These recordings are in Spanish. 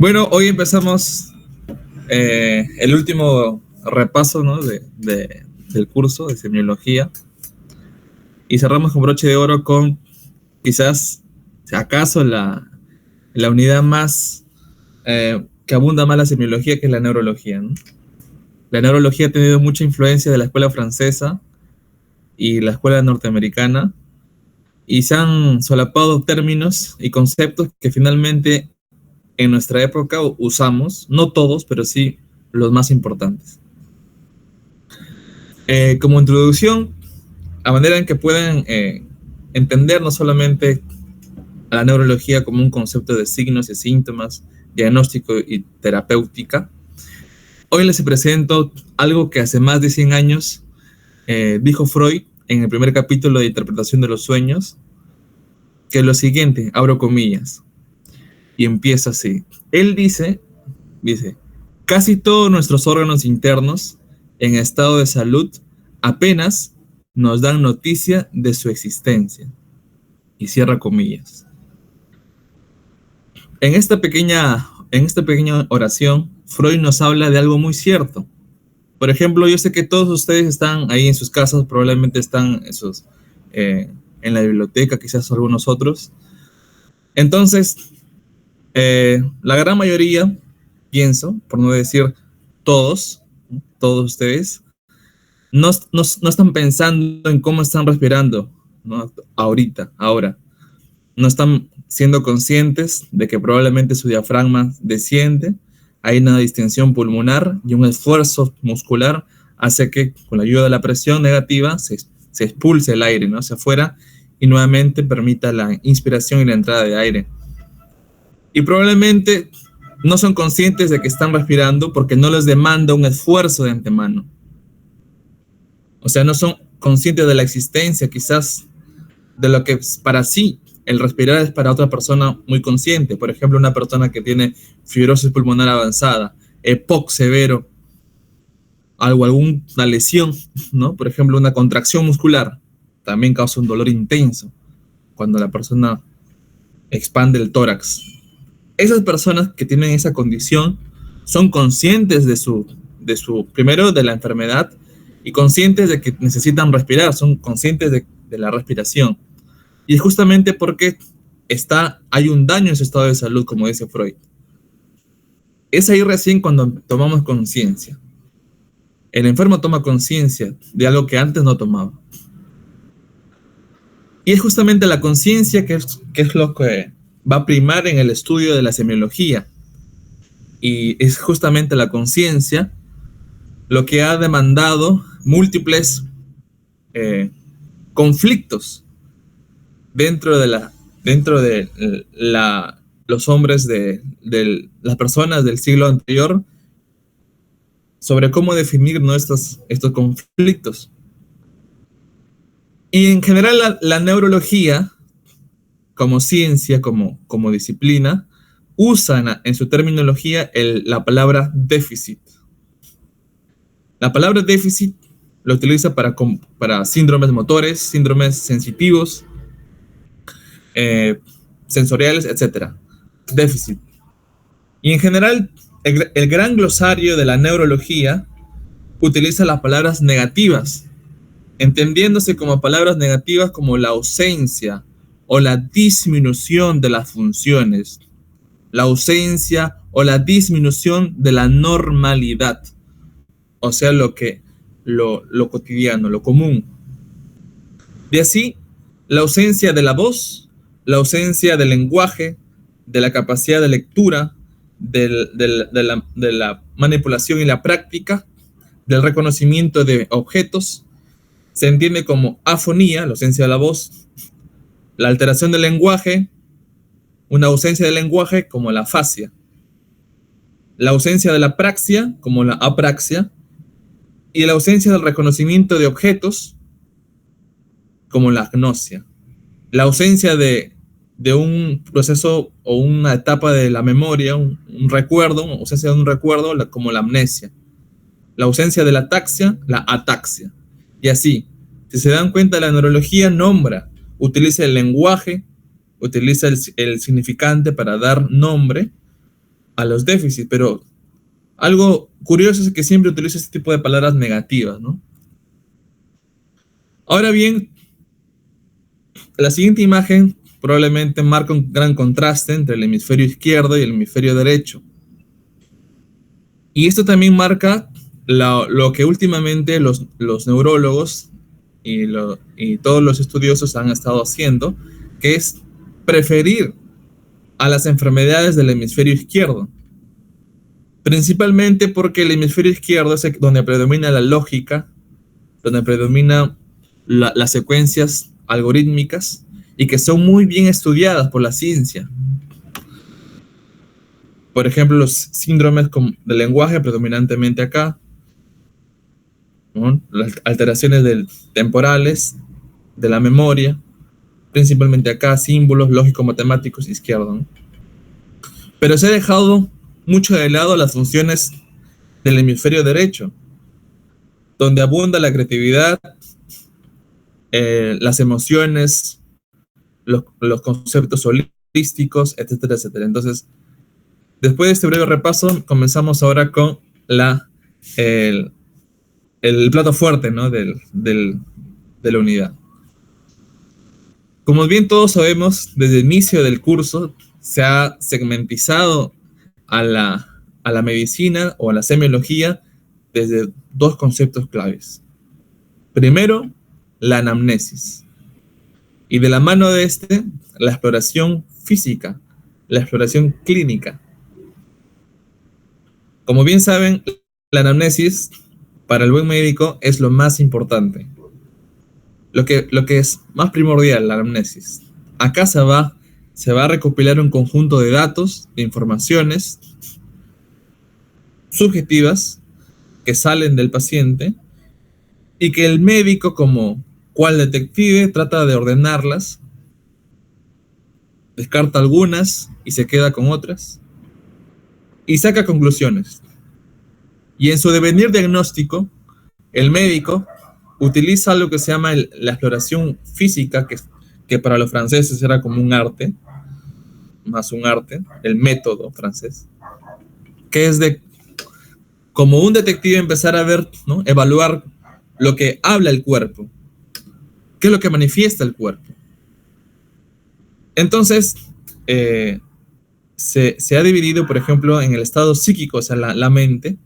Bueno, hoy empezamos el último repaso, ¿no? del curso de semiología y cerramos con broche de oro con quizás, si acaso, la unidad más que abunda más la semiología, que es la neurología, ¿no? La neurología ha tenido mucha influencia de la escuela francesa y la escuela norteamericana, y se han solapado términos y conceptos que finalmente en nuestra época usamos, no todos, pero sí los más importantes. Como introducción, a manera en que puedan entender no solamente a la neurología como un concepto de signos y síntomas, diagnóstico y terapéutica, hoy les presento algo que hace más de 100 años dijo Freud en el primer capítulo de Interpretación de los Sueños, que es lo siguiente, abro comillas, y empieza así. Él dice, casi todos nuestros órganos internos en estado de salud apenas nos dan noticia de su existencia. Y cierra comillas. En esta pequeña oración, Freud nos habla de algo muy cierto. Por ejemplo, yo sé que todos ustedes están ahí en sus casas, probablemente están en la biblioteca, quizás algunos otros. Entonces, la gran mayoría, pienso, por no decir todos ustedes, no están pensando en cómo están respirando, ¿no? Ahora. No están siendo conscientes de que probablemente su diafragma desciende, hay una distensión pulmonar y un esfuerzo muscular hace que con la ayuda de la presión negativa se expulse el aire, ¿no?, hacia afuera, y nuevamente permita la inspiración y la entrada de aire. Y probablemente no son conscientes de que están respirando porque no les demanda un esfuerzo de antemano. O sea, no son conscientes de la existencia, quizás, de lo que para sí el respirar es para otra persona muy consciente. Por ejemplo, una persona que tiene fibrosis pulmonar avanzada, EPOC severo, alguna lesión, ¿no? Por ejemplo, una contracción muscular también causa un dolor intenso cuando la persona expande el tórax. Esas personas que tienen esa condición son conscientes primero de la enfermedad y conscientes de que necesitan respirar, son conscientes de la respiración. Y es justamente porque hay un daño en su estado de salud, como dice Freud. Es ahí recién cuando tomamos conciencia. El enfermo toma conciencia de algo que antes no tomaba. Y es justamente la conciencia que es lo que va a primar en el estudio de la semiología. Y es justamente la conciencia lo que ha demandado múltiples conflictos dentro de los hombres, de las personas del siglo anterior, sobre cómo definir, ¿no?, estos conflictos. Y en general la neurología, como ciencia, como disciplina, usa en su terminología la palabra déficit. La palabra déficit lo utiliza para síndromes motores, síndromes sensitivos, sensoriales, etc. Déficit. Y en general, el gran glosario de la neurología utiliza las palabras negativas, entendiéndose como palabras negativas como la ausencia o la disminución de las funciones, la ausencia o la disminución de la normalidad, o sea, lo cotidiano, lo común. De así, la ausencia de la voz, la ausencia del lenguaje, de la capacidad de lectura, de la manipulación y la práctica, del reconocimiento de objetos, se entiende como afonía, la ausencia de la voz, la alteración del lenguaje, una ausencia de lenguaje como la afasia, la ausencia de la praxia como la apraxia, y la ausencia del reconocimiento de objetos como la agnosia, la ausencia de un proceso o una etapa de la memoria, un recuerdo, ausencia de un recuerdo como la amnesia, la ausencia de la ataxia, la ataxia, y así. Si se dan cuenta, la neurología utiliza el lenguaje, utiliza el significante para dar nombre, a los déficits, pero algo curioso es que siempre utilizo este tipo de palabras negativas, ¿no? Ahora bien, la siguiente imagen probablemente marca un gran contraste entre el hemisferio izquierdo y el hemisferio derecho. Y esto también marca lo que últimamente los neurólogos y todos los estudiosos han estado haciendo, que es preferir a las enfermedades del hemisferio izquierdo. Principalmente porque el hemisferio izquierdo es donde predomina la lógica, donde predomina las secuencias algorítmicas y que son muy bien estudiadas por la ciencia. Por ejemplo, los síndromes del lenguaje predominantemente acá, ¿no? Las alteraciones temporales de la memoria, principalmente acá, símbolos lógico-matemáticos izquierdo, ¿no? Pero se ha dejado mucho de lado las funciones del hemisferio derecho, donde abunda la creatividad, las emociones, los conceptos holísticos, etcétera, etcétera. Entonces, después de este breve repaso, comenzamos ahora con el, el plato fuerte, ¿no? de la unidad. Como bien todos sabemos, desde el inicio del curso se ha segmentizado a la medicina o a la semiología desde dos conceptos claves. Primero, la anamnesis. Y de la mano de la exploración física, la exploración clínica. Como bien saben, la anamnesis para el buen médico es lo más importante. Lo que es más primordial, la anamnesis. Acá se va a recopilar un conjunto de datos, de informaciones subjetivas que salen del paciente y que el médico, como cual detective, trata de ordenarlas, descarta algunas y se queda con otras y saca conclusiones. Y en su devenir diagnóstico, el médico utiliza algo que se llama la exploración física, que para los franceses era como un arte, más un arte, el método francés, que es de, como un detective, empezar a ver, ¿no? Evaluar lo que habla el cuerpo, qué es lo que manifiesta el cuerpo. Entonces, se ha dividido, por ejemplo, en el estado psíquico, o sea, la mente,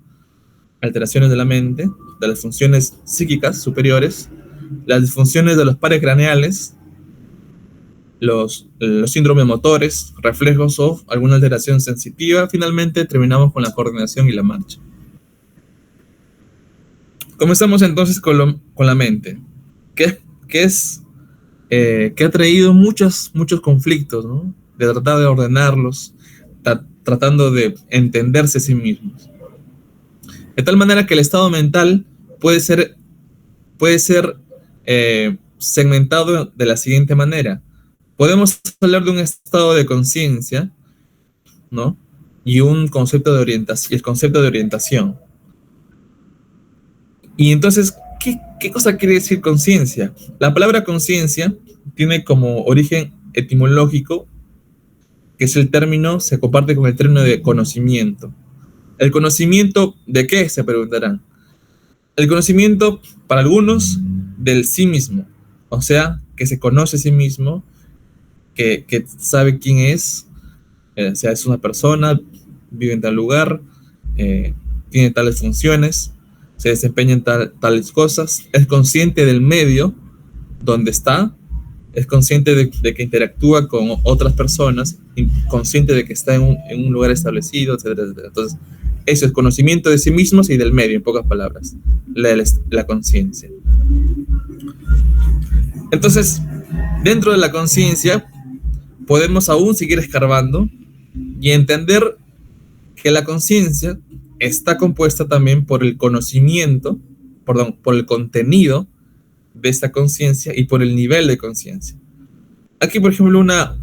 alteraciones de la mente, de las funciones psíquicas superiores, las disfunciones de los pares craneales, los síndromes motores, reflejos o alguna alteración sensitiva. Finalmente terminamos con la coordinación y la marcha. Comenzamos entonces con la mente, que ha traído muchos conflictos, ¿no? De tratar de ordenarlos, tratando de entenderse a sí mismos. De tal manera que el estado mental puede ser segmentado de la siguiente manera. Podemos hablar de un estado de conciencia, ¿no? Y un concepto de orientación, el concepto de orientación. Y entonces, ¿qué cosa quiere decir conciencia? La palabra conciencia tiene como origen etimológico, que es el término, se comparte con el término de conocimiento. ¿El conocimiento de qué? Se preguntarán. El conocimiento, para algunos, del sí mismo. O sea, que se conoce a sí mismo, que sabe quién es, o sea, es una persona, vive en tal lugar, tiene tales funciones, se desempeña en tales cosas, es consciente del medio donde está, es consciente de que interactúa con otras personas, consciente de que está en un lugar establecido, etcétera, etcétera. Entonces, eso es conocimiento de sí mismos y del medio, en pocas palabras, la conciencia. Entonces, dentro de la conciencia, podemos aún seguir escarbando y entender que la conciencia está compuesta también por el conocimiento, por el contenido de esta conciencia y por el nivel de conciencia. Aquí, por ejemplo, una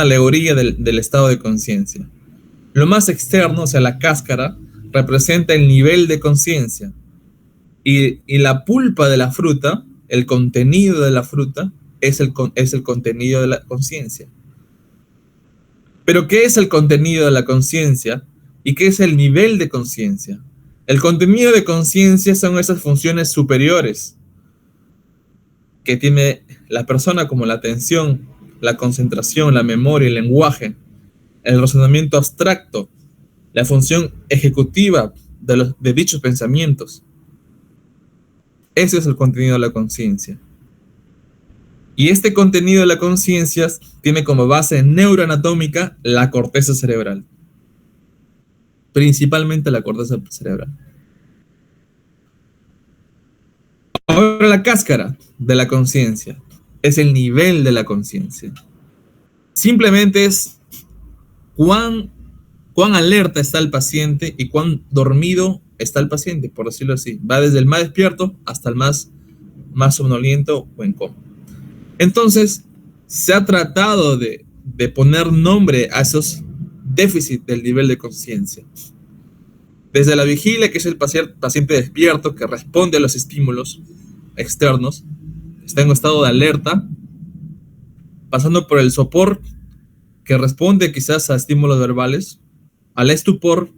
alegoría del estado de conciencia. Lo más externo, o sea, la cáscara, representa el nivel de conciencia. Y la pulpa de la fruta, el contenido de la fruta, es el contenido de la conciencia. Pero ¿qué es el contenido de la conciencia ¿Y qué es el nivel de conciencia? El contenido de conciencia son esas funciones superiores que tiene la persona, como la atención, la concentración, la memoria, el lenguaje, el razonamiento abstracto, la función ejecutiva de dichos pensamientos. Ese es el contenido de la conciencia. Y este contenido de la conciencia tiene como base neuroanatómica la corteza cerebral. Principalmente la corteza cerebral. Ahora la cáscara de la conciencia es el nivel de la conciencia. Simplemente es cuán alerta está el paciente y cuán dormido está el paciente, por decirlo así. Va desde el más despierto hasta el más somnoliento o en coma. Entonces, se ha tratado de poner nombre a esos déficits del nivel de conciencia. Desde la vigilia, que es el paciente despierto que responde a los estímulos externos, está en un estado de alerta, pasando por el sopor, que responde quizás a estímulos verbales, al estupor,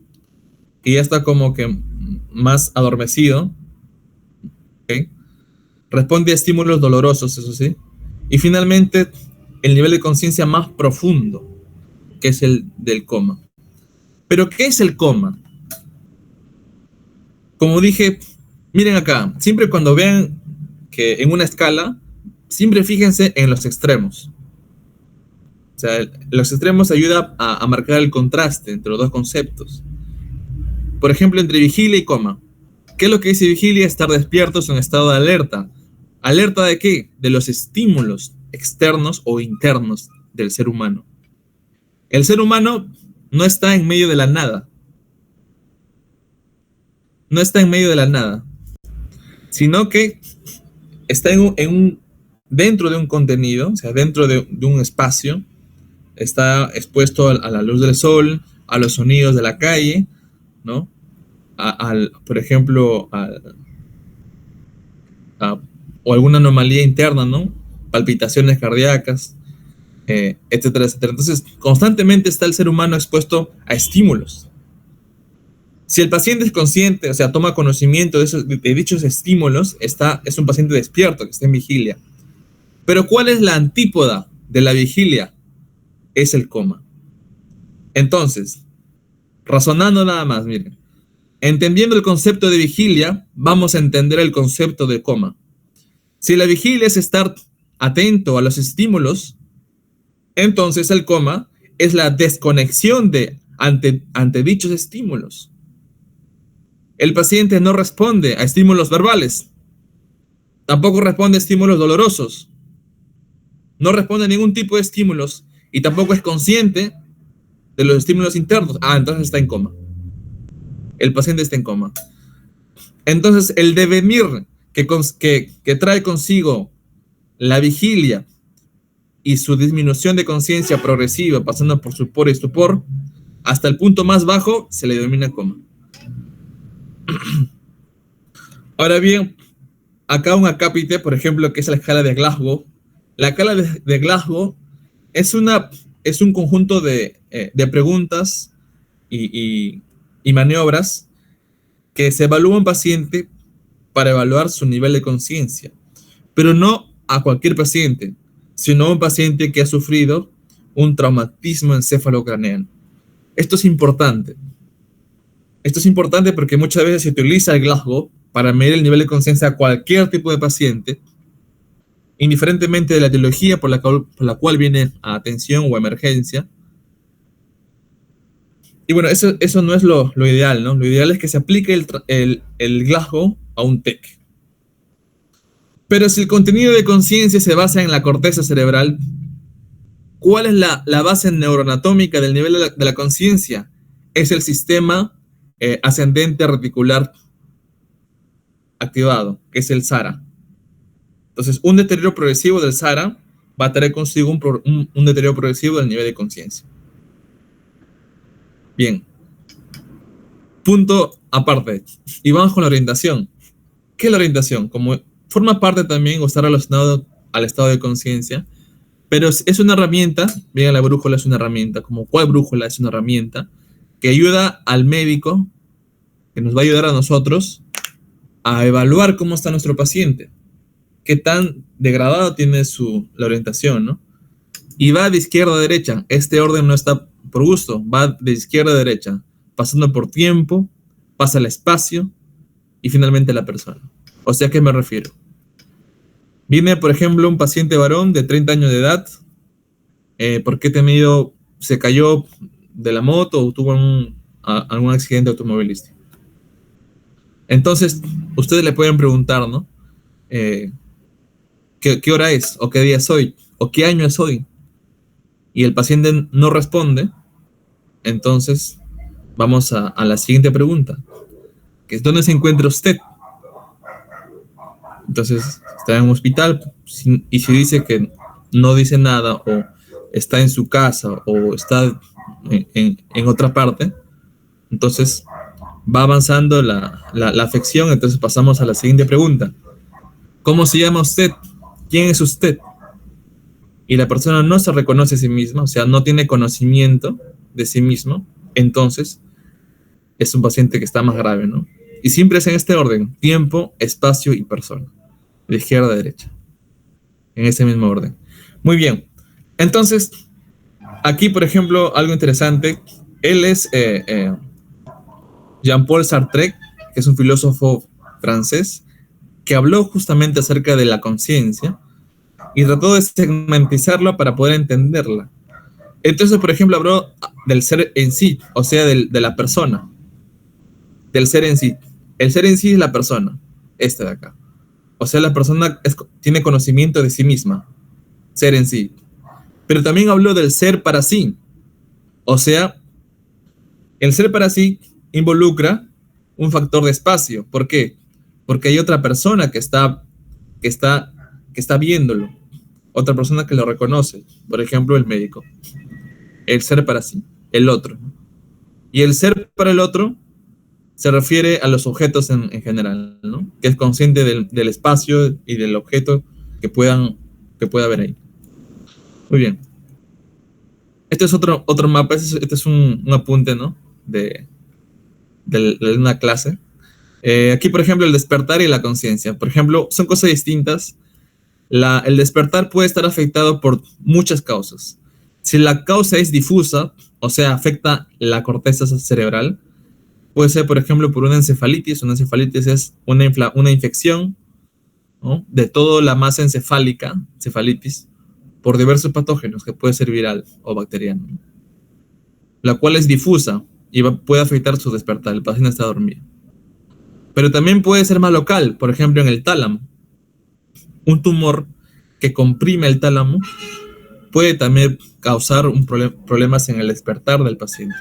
que ya está como que más adormecido, ¿okay? Responde a estímulos dolorosos, eso sí, y finalmente el nivel de conciencia más profundo, que es el del coma. ¿Pero qué es el coma? Como dije, miren acá, siempre cuando vean que en una escala, siempre fíjense en los extremos. O sea, los extremos ayudan a marcar el contraste entre los dos conceptos. Por ejemplo, entre vigilia y coma. ¿Qué es lo que dice vigilia? Estar despiertos en estado de alerta. ¿Alerta de qué? De los estímulos externos o internos del ser humano. El ser humano no está en medio de la nada. No está en medio de la nada, sino que está dentro de un contenido, o sea, dentro de un espacio, está expuesto a la luz del sol, a los sonidos de la calle, ¿no? Por ejemplo, o alguna anomalía interna, ¿no? Palpitaciones cardíacas, etcétera, etcétera. Entonces, constantemente está el ser humano expuesto a estímulos. Si el paciente es consciente, o sea, toma conocimiento de dichos estímulos, es un paciente despierto, que está en vigilia. Pero ¿cuál es la antípoda de la vigilia? Es el coma. Entonces, razonando nada más, miren. Entendiendo el concepto de vigilia, vamos a entender el concepto de coma. Si la vigilia es estar atento a los estímulos, entonces el coma es la desconexión ante dichos estímulos. El paciente no responde a estímulos verbales, tampoco responde a estímulos dolorosos, no responde a ningún tipo de estímulos y tampoco es consciente de los estímulos internos. Entonces está en coma. El paciente está en coma. Entonces el devenir que trae consigo la vigilia y su disminución de conciencia progresiva, pasando por sopor y estupor, hasta el punto más bajo se le denomina coma. Ahora bien, acá un acápite, por ejemplo, que es la escala de Glasgow. La escala de Glasgow es un conjunto de preguntas y maniobras que se evalúa a un paciente para evaluar su nivel de conciencia, pero no a cualquier paciente, sino a un paciente que ha sufrido un traumatismo encefalocraneal. Esto es importante. Esto es importante porque muchas veces se utiliza el Glasgow para medir el nivel de conciencia a cualquier tipo de paciente, indiferentemente de la etiología por la cual viene a atención o emergencia. Y bueno, eso no es lo ideal, ¿no? Lo ideal es que se aplique el Glasgow a un TEC. Pero si el contenido de conciencia se basa en la corteza cerebral, ¿cuál es la base neuroanatómica del nivel de la conciencia? Es el sistema ascendente reticular activado, que es el SARA. Entonces, un deterioro progresivo del SARA va a traer consigo un deterioro progresivo del nivel de conciencia. Bien. Punto aparte. Y vamos con la orientación. ¿Qué es la orientación? Como forma parte también o está relacionado al estado de conciencia, pero es una herramienta. Bien, la brújula es una herramienta. Como cuál brújula es una herramienta que ayuda al médico, que nos va a ayudar a nosotros a evaluar cómo está nuestro paciente, qué tan degradado tiene la orientación, ¿no? Y va de izquierda a derecha. Este orden no está por gusto, va de izquierda a derecha, pasando por tiempo, pasa el espacio y finalmente la persona. O sea, ¿a qué me refiero? Viene, por ejemplo, un paciente varón de 30 años de edad, porque se cayó de la moto o tuvo algún accidente automovilístico. Entonces, ustedes le pueden preguntar, ¿no? ¿Qué hora es? ¿O qué día es hoy? ¿O qué año es hoy? Y el paciente no responde. Entonces, vamos a la siguiente pregunta, que es: ¿dónde se encuentra usted? Entonces, está en un hospital, y si dice que no dice nada, o está en su casa, o está en otra parte, entonces va avanzando la afección. Entonces pasamos a la siguiente pregunta: ¿cómo se llama usted? ¿Quién es usted? Y la persona no se reconoce a sí misma, o sea, no tiene conocimiento de sí mismo, entonces es un paciente que está más grave, ¿no? Y siempre es en este orden: tiempo, espacio y persona, de izquierda a derecha, en ese mismo orden. Muy bien. Entonces, aquí, por ejemplo, algo interesante, él es Jean-Paul Sartre, que es un filósofo francés, que habló justamente acerca de la conciencia y trató de segmentizarla para poder entenderla. Entonces, por ejemplo, habló del ser en sí, o sea, de la persona, del ser en sí. El ser en sí es la persona, esta de acá. O sea, la persona tiene conocimiento de sí misma, ser en sí. Pero también habló del ser para sí. O sea, el ser para sí involucra un factor de espacio. ¿Por qué? Porque hay otra persona que está viéndolo, otra persona que lo reconoce, por ejemplo, el médico. El ser para sí, el otro. Y el ser para el otro se refiere a los objetos en general, ¿no? Que es consciente del espacio y del objeto que pueda haber ahí. Muy bien. Este es otro mapa. Este es un apunte, ¿no? De una clase. Aquí, por ejemplo, el despertar y la conciencia. Por ejemplo, son cosas distintas. El despertar puede estar afectado por muchas causas. Si la causa es difusa, o sea, afecta la corteza cerebral, puede ser, por ejemplo, por una encefalitis. Una encefalitis es una infección, ¿no?, de toda la masa encefálica, encefalitis, por diversos patógenos, que puede ser viral o bacteriano, ¿no?, la cual es difusa y puede afectar su despertar. El paciente está dormido. Pero también puede ser más local, por ejemplo, en el tálamo. Un tumor que comprime el tálamo puede también causar problemas en el despertar del paciente.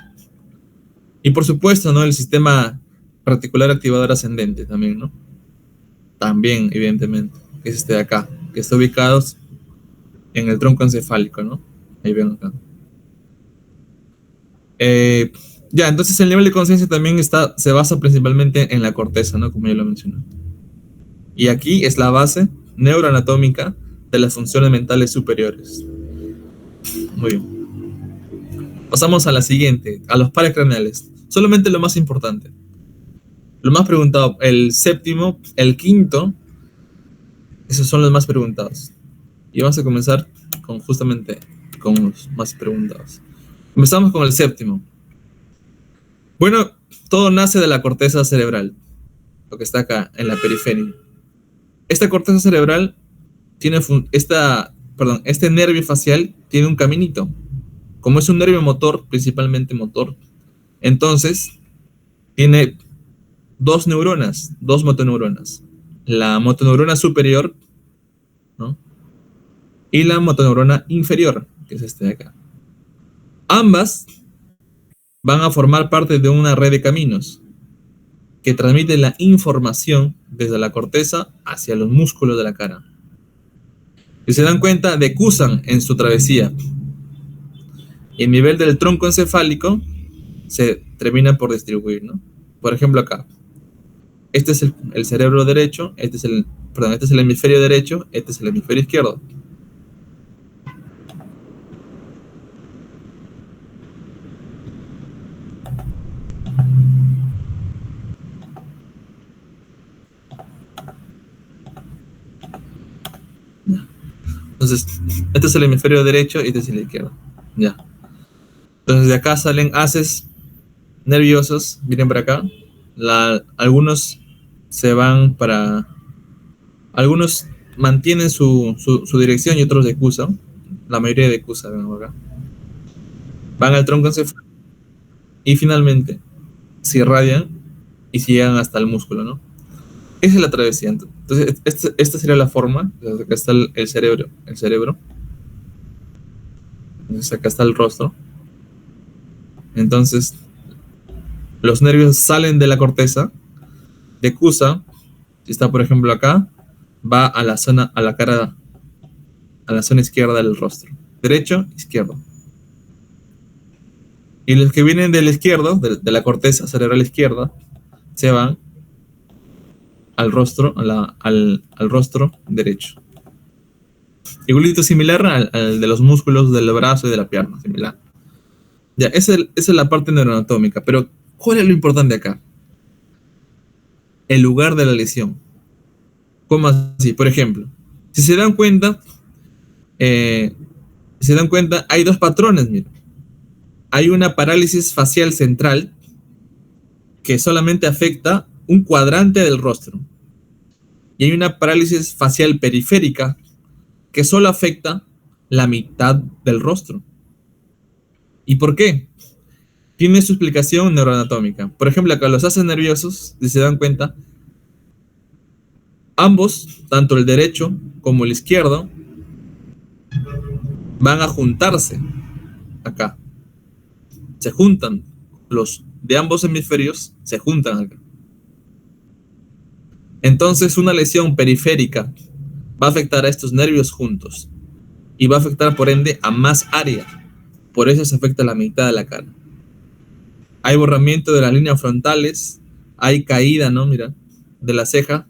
Y por supuesto, ¿no?, el sistema reticular activador ascendente también, ¿no? También, evidentemente, que es este de acá, que está ubicado en el tronco encefálico, ¿no? Ahí ven acá. Ya, entonces el nivel de conciencia también se basa principalmente en la corteza, ¿no?, como ya lo mencioné. Y aquí es la base neuroanatómica de las funciones mentales superiores. Muy bien. Pasamos a la siguiente, a los pares craneales. Solamente lo más importante. Lo más preguntado, el séptimo, el quinto, esos son los más preguntados. Y vamos a comenzar justamente con los más preguntados. Empezamos con el séptimo. Bueno, todo nace de la corteza cerebral, lo que está acá en la periferia. Esta corteza cerebral tiene este nervio facial tiene un caminito. Como es un nervio motor, principalmente motor, entonces tiene dos neuronas, dos motoneuronas. La motoneurona superior, ¿no?, y la motoneurona inferior, que es este de acá. Ambas van a formar parte de una red de caminos que transmite la información desde la corteza hacia los músculos de la cara. Si se dan cuenta, decusan en su travesía. Y el nivel del tronco encefálico se termina por distribuir, ¿no? Por ejemplo, acá. Este es el cerebro derecho, este es el hemisferio derecho, este es el hemisferio izquierdo. Entonces, este es el hemisferio derecho y este es el izquierdo. Ya. Entonces, de acá salen haces nerviosos, vienen para acá. Algunos se van para... Algunos mantienen su dirección y otros decusan. La mayoría decusan, ven acá. Van al tronco encefálico y finalmente se irradian y se llegan hasta el músculo, ¿no? Esa es la travesía. Entonces, esta sería la forma. Acá está el cerebro. Entonces, acá está el rostro. Entonces, los nervios salen de la corteza, decusa. Si está, por ejemplo, acá, va a la zona, a la cara, a la zona izquierda del rostro. Derecho, izquierdo. Y los que vienen del izquierdo, de la corteza cerebral izquierda, se van al rostro, al rostro derecho. Igualito similar al de los músculos del brazo y de la pierna, similar. Ya, esa es la parte neuroanatómica, pero ¿cuál es lo importante acá? El lugar de la lesión. ¿Cómo así? Por ejemplo, si se dan cuenta, hay dos patrones, miren. Hay una parálisis facial central que solamente afecta un cuadrante del rostro. Y hay una parálisis facial periférica que solo afecta la mitad del rostro. ¿Y por qué? Tiene su explicación neuroanatómica. Por ejemplo, acá los haces nerviosos, si se dan cuenta, ambos, tanto el derecho como el izquierdo, van a juntarse acá. Se juntan. Los de ambos hemisferios se juntan acá. Entonces, una lesión periférica va a afectar a estos nervios juntos y va a afectar, por ende, a más área. Por eso se afecta a la mitad de la cara. Hay borramiento de las líneas frontales, hay caída, ¿no? Mira, de la ceja,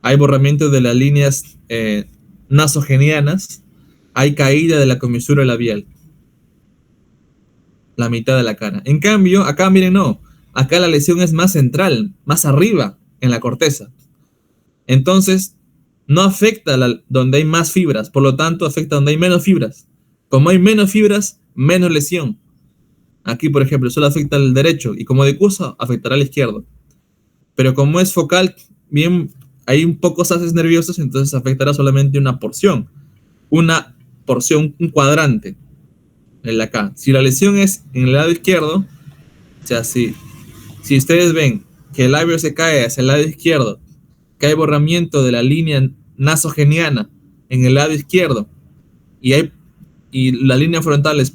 hay borramiento de las líneas nasogenianas, hay caída de la comisura labial. La mitad de la cara. En cambio, acá miren, no. Acá la lesión es más central, más arriba, en la corteza. Entonces, no afecta donde hay más fibras, por lo tanto, afecta donde hay menos fibras. Como hay menos fibras, menos lesión. Aquí, por ejemplo, solo afecta al derecho y como decusa, afectará al izquierdo. Pero como es focal, bien, hay un pocos haces nerviosos, entonces afectará solamente una porción, un cuadrante. En la acá. Si la lesión es en el lado izquierdo, o sea, si ustedes ven que el labio se cae hacia el lado izquierdo, que hay borramiento de la línea nasogeniana en el lado izquierdo y las líneas frontales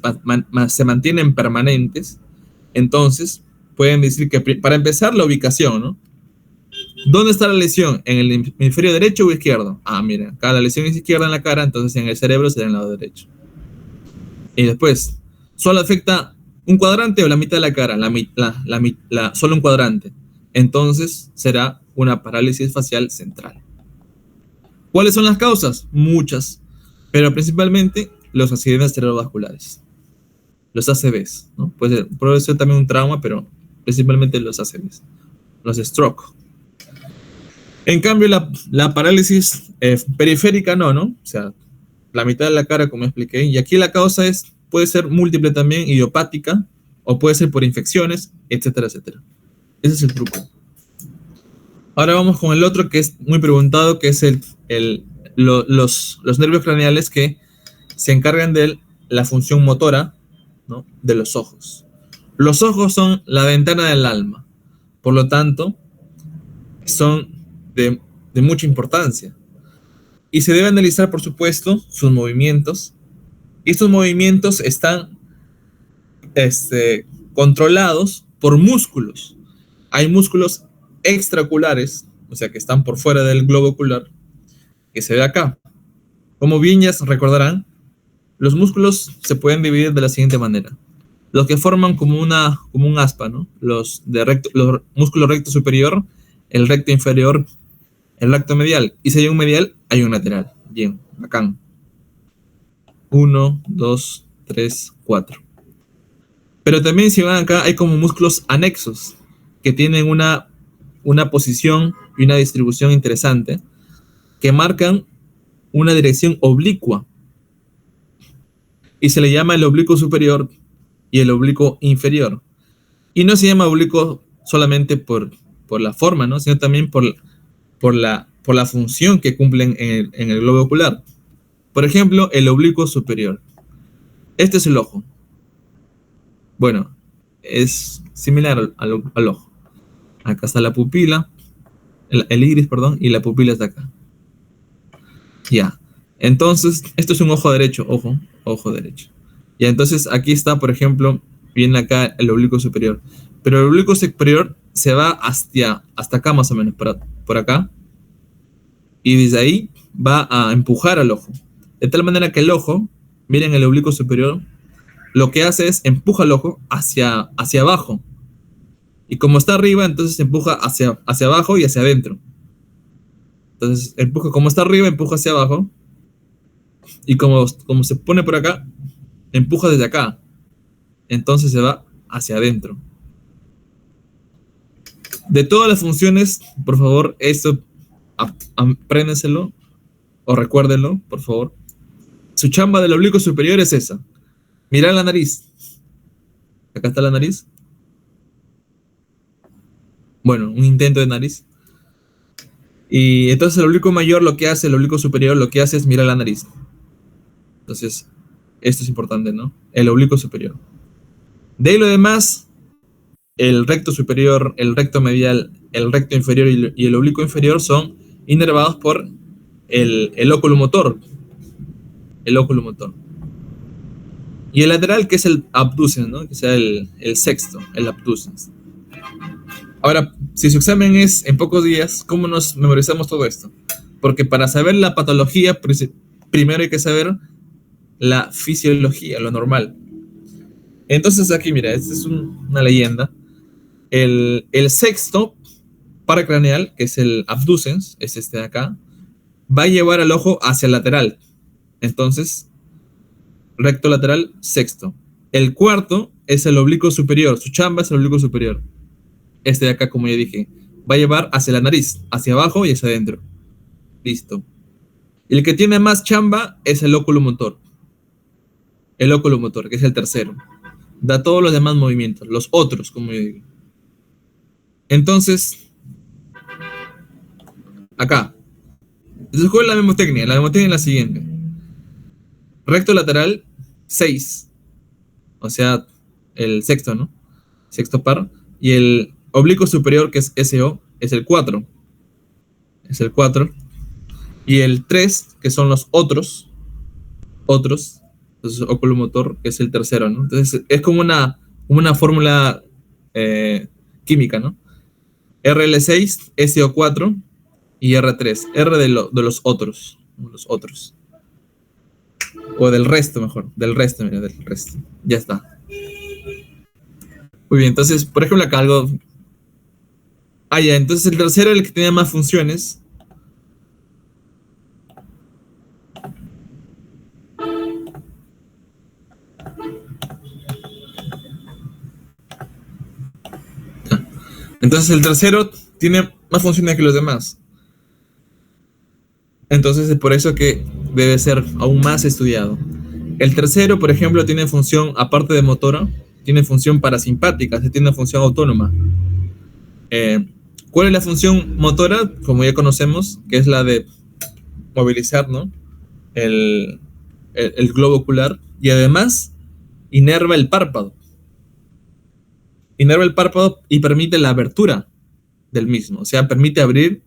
se mantienen permanentes, entonces pueden decir que, para empezar, la ubicación, ¿no? ¿Dónde está la lesión? ¿En el hemisferio derecho o izquierdo? Ah, miren, acá la lesión es izquierda en la cara, entonces en el cerebro será en el lado derecho. Y después, ¿solo afecta un cuadrante o la mitad de la cara? Solo un cuadrante. Entonces será una parálisis facial central. ¿Cuáles son las causas? Muchas, pero principalmente los accidentes cerebrovasculares, los ACVs, ¿no? Puede ser también un trauma, pero principalmente los ACVs, los stroke. En cambio, la parálisis periférica no, ¿no? O sea, la mitad de la cara, como expliqué, y aquí la causa puede ser múltiple también, idiopática, o puede ser por infecciones, etcétera, etcétera. Ese es el truco. Ahora vamos con el otro que es muy preguntado, que es los nervios craneales que se encargan de la función motora, ¿no? De los ojos. Los ojos son la ventana del alma, por lo tanto, son de mucha importancia. Y se debe analizar, por supuesto, sus movimientos. Y estos movimientos están controlados por músculos. Hay músculos extraoculares, o sea, que están por fuera del globo ocular, que se ve acá. Como bien ya recordarán, los músculos se pueden dividir de la siguiente manera. Los que forman como un aspa, ¿no? Los músculo recto superior, el recto inferior, el recto medial. Y si hay un medial, hay un lateral. Bien, acá. 1, 2, 3, 4. Pero también si van acá, hay como músculos anexos que tienen una posición y una distribución interesante que marcan una dirección oblicua y se le llama el oblicuo superior y el oblicuo inferior. Y no se llama oblicuo solamente por la forma, ¿no? Sino también por la función que cumplen en el globo ocular. Por ejemplo, el oblicuo superior. Este es el ojo. Bueno, es similar al ojo. Acá está la pupila, el iris, perdón, y la pupila está acá. Ya. Entonces, esto es un ojo derecho, ojo derecho. Ya, entonces aquí está, por ejemplo, viene acá el oblicuo superior. Pero el oblicuo superior se va hasta acá más o menos, por acá. Y desde ahí va a empujar al ojo. De tal manera que el ojo, miren el oblicuo superior, lo que hace es empuja el ojo hacia abajo. Y como está arriba, entonces empuja hacia abajo y hacia adentro. Entonces, empuja, como está arriba, empuja hacia abajo. Y como se pone por acá, empuja desde acá. Entonces se va hacia adentro. De todas las funciones, por favor, esto apréndenselo o recuérdenlo, por favor. Su chamba del oblicuo superior es esa. Mirar la nariz. Acá está la nariz. Bueno, un intento de nariz. Y entonces el oblicuo mayor lo que hace, el oblicuo superior lo que hace es mirar la nariz. Entonces, esto es importante, ¿no? El oblicuo superior. De ahí lo demás, el recto superior, el recto medial, el recto inferior y el oblicuo inferior son inervados por el óculo motor. El óculo motor. Y el lateral, que es el abducens, ¿no? Que sea el sexto, el abducens. Ahora, si su examen es en pocos días, ¿cómo nos memorizamos todo esto? Porque para saber la patología, primero hay que saber la fisiología, lo normal. Entonces aquí, mira, esta es una leyenda. El sexto paracraneal, que es el abducens, es este de acá, va a llevar al ojo hacia el lateral. Entonces, recto lateral, sexto. El cuarto es el oblicuo superior, su chamba es el oblicuo superior. Este de acá, como ya dije, va a llevar hacia la nariz, hacia abajo y hacia adentro. Listo. El que tiene más chamba es el óculo motor. El óculo motor, que es el tercero. Da todos los demás movimientos, los otros, como yo digo. Entonces, acá. Entonces, ¿cuál es la memotecnia? La memotecnia es la siguiente. Recto lateral, 6. O sea, el sexto, ¿no? Sexto par. Y el oblicuo superior, que es SO, es el 4. Es el 4. Y el 3, que son los otros. Entonces, óculo motor, que es el tercero, ¿no? Entonces, es como una fórmula química, ¿no? RL6, SO4 y R3. R de los otros. Los otros. O del resto, mejor. Del resto, mira, del resto. Ya está. Muy bien, entonces, por ejemplo, acá algo. Ah, ya, entonces el tercero es el que tenía más funciones. Entonces el tercero tiene más funciones que los demás. Entonces es por eso que debe ser aún más estudiado. El tercero, por ejemplo, tiene función, aparte de motora, tiene función parasimpática, tiene función autónoma. ¿Cuál es la función motora? Como ya conocemos, que es la de movilizar, ¿no? el globo ocular, y además inerva el párpado. Inerva el párpado y permite la abertura del mismo, o sea, permite abrir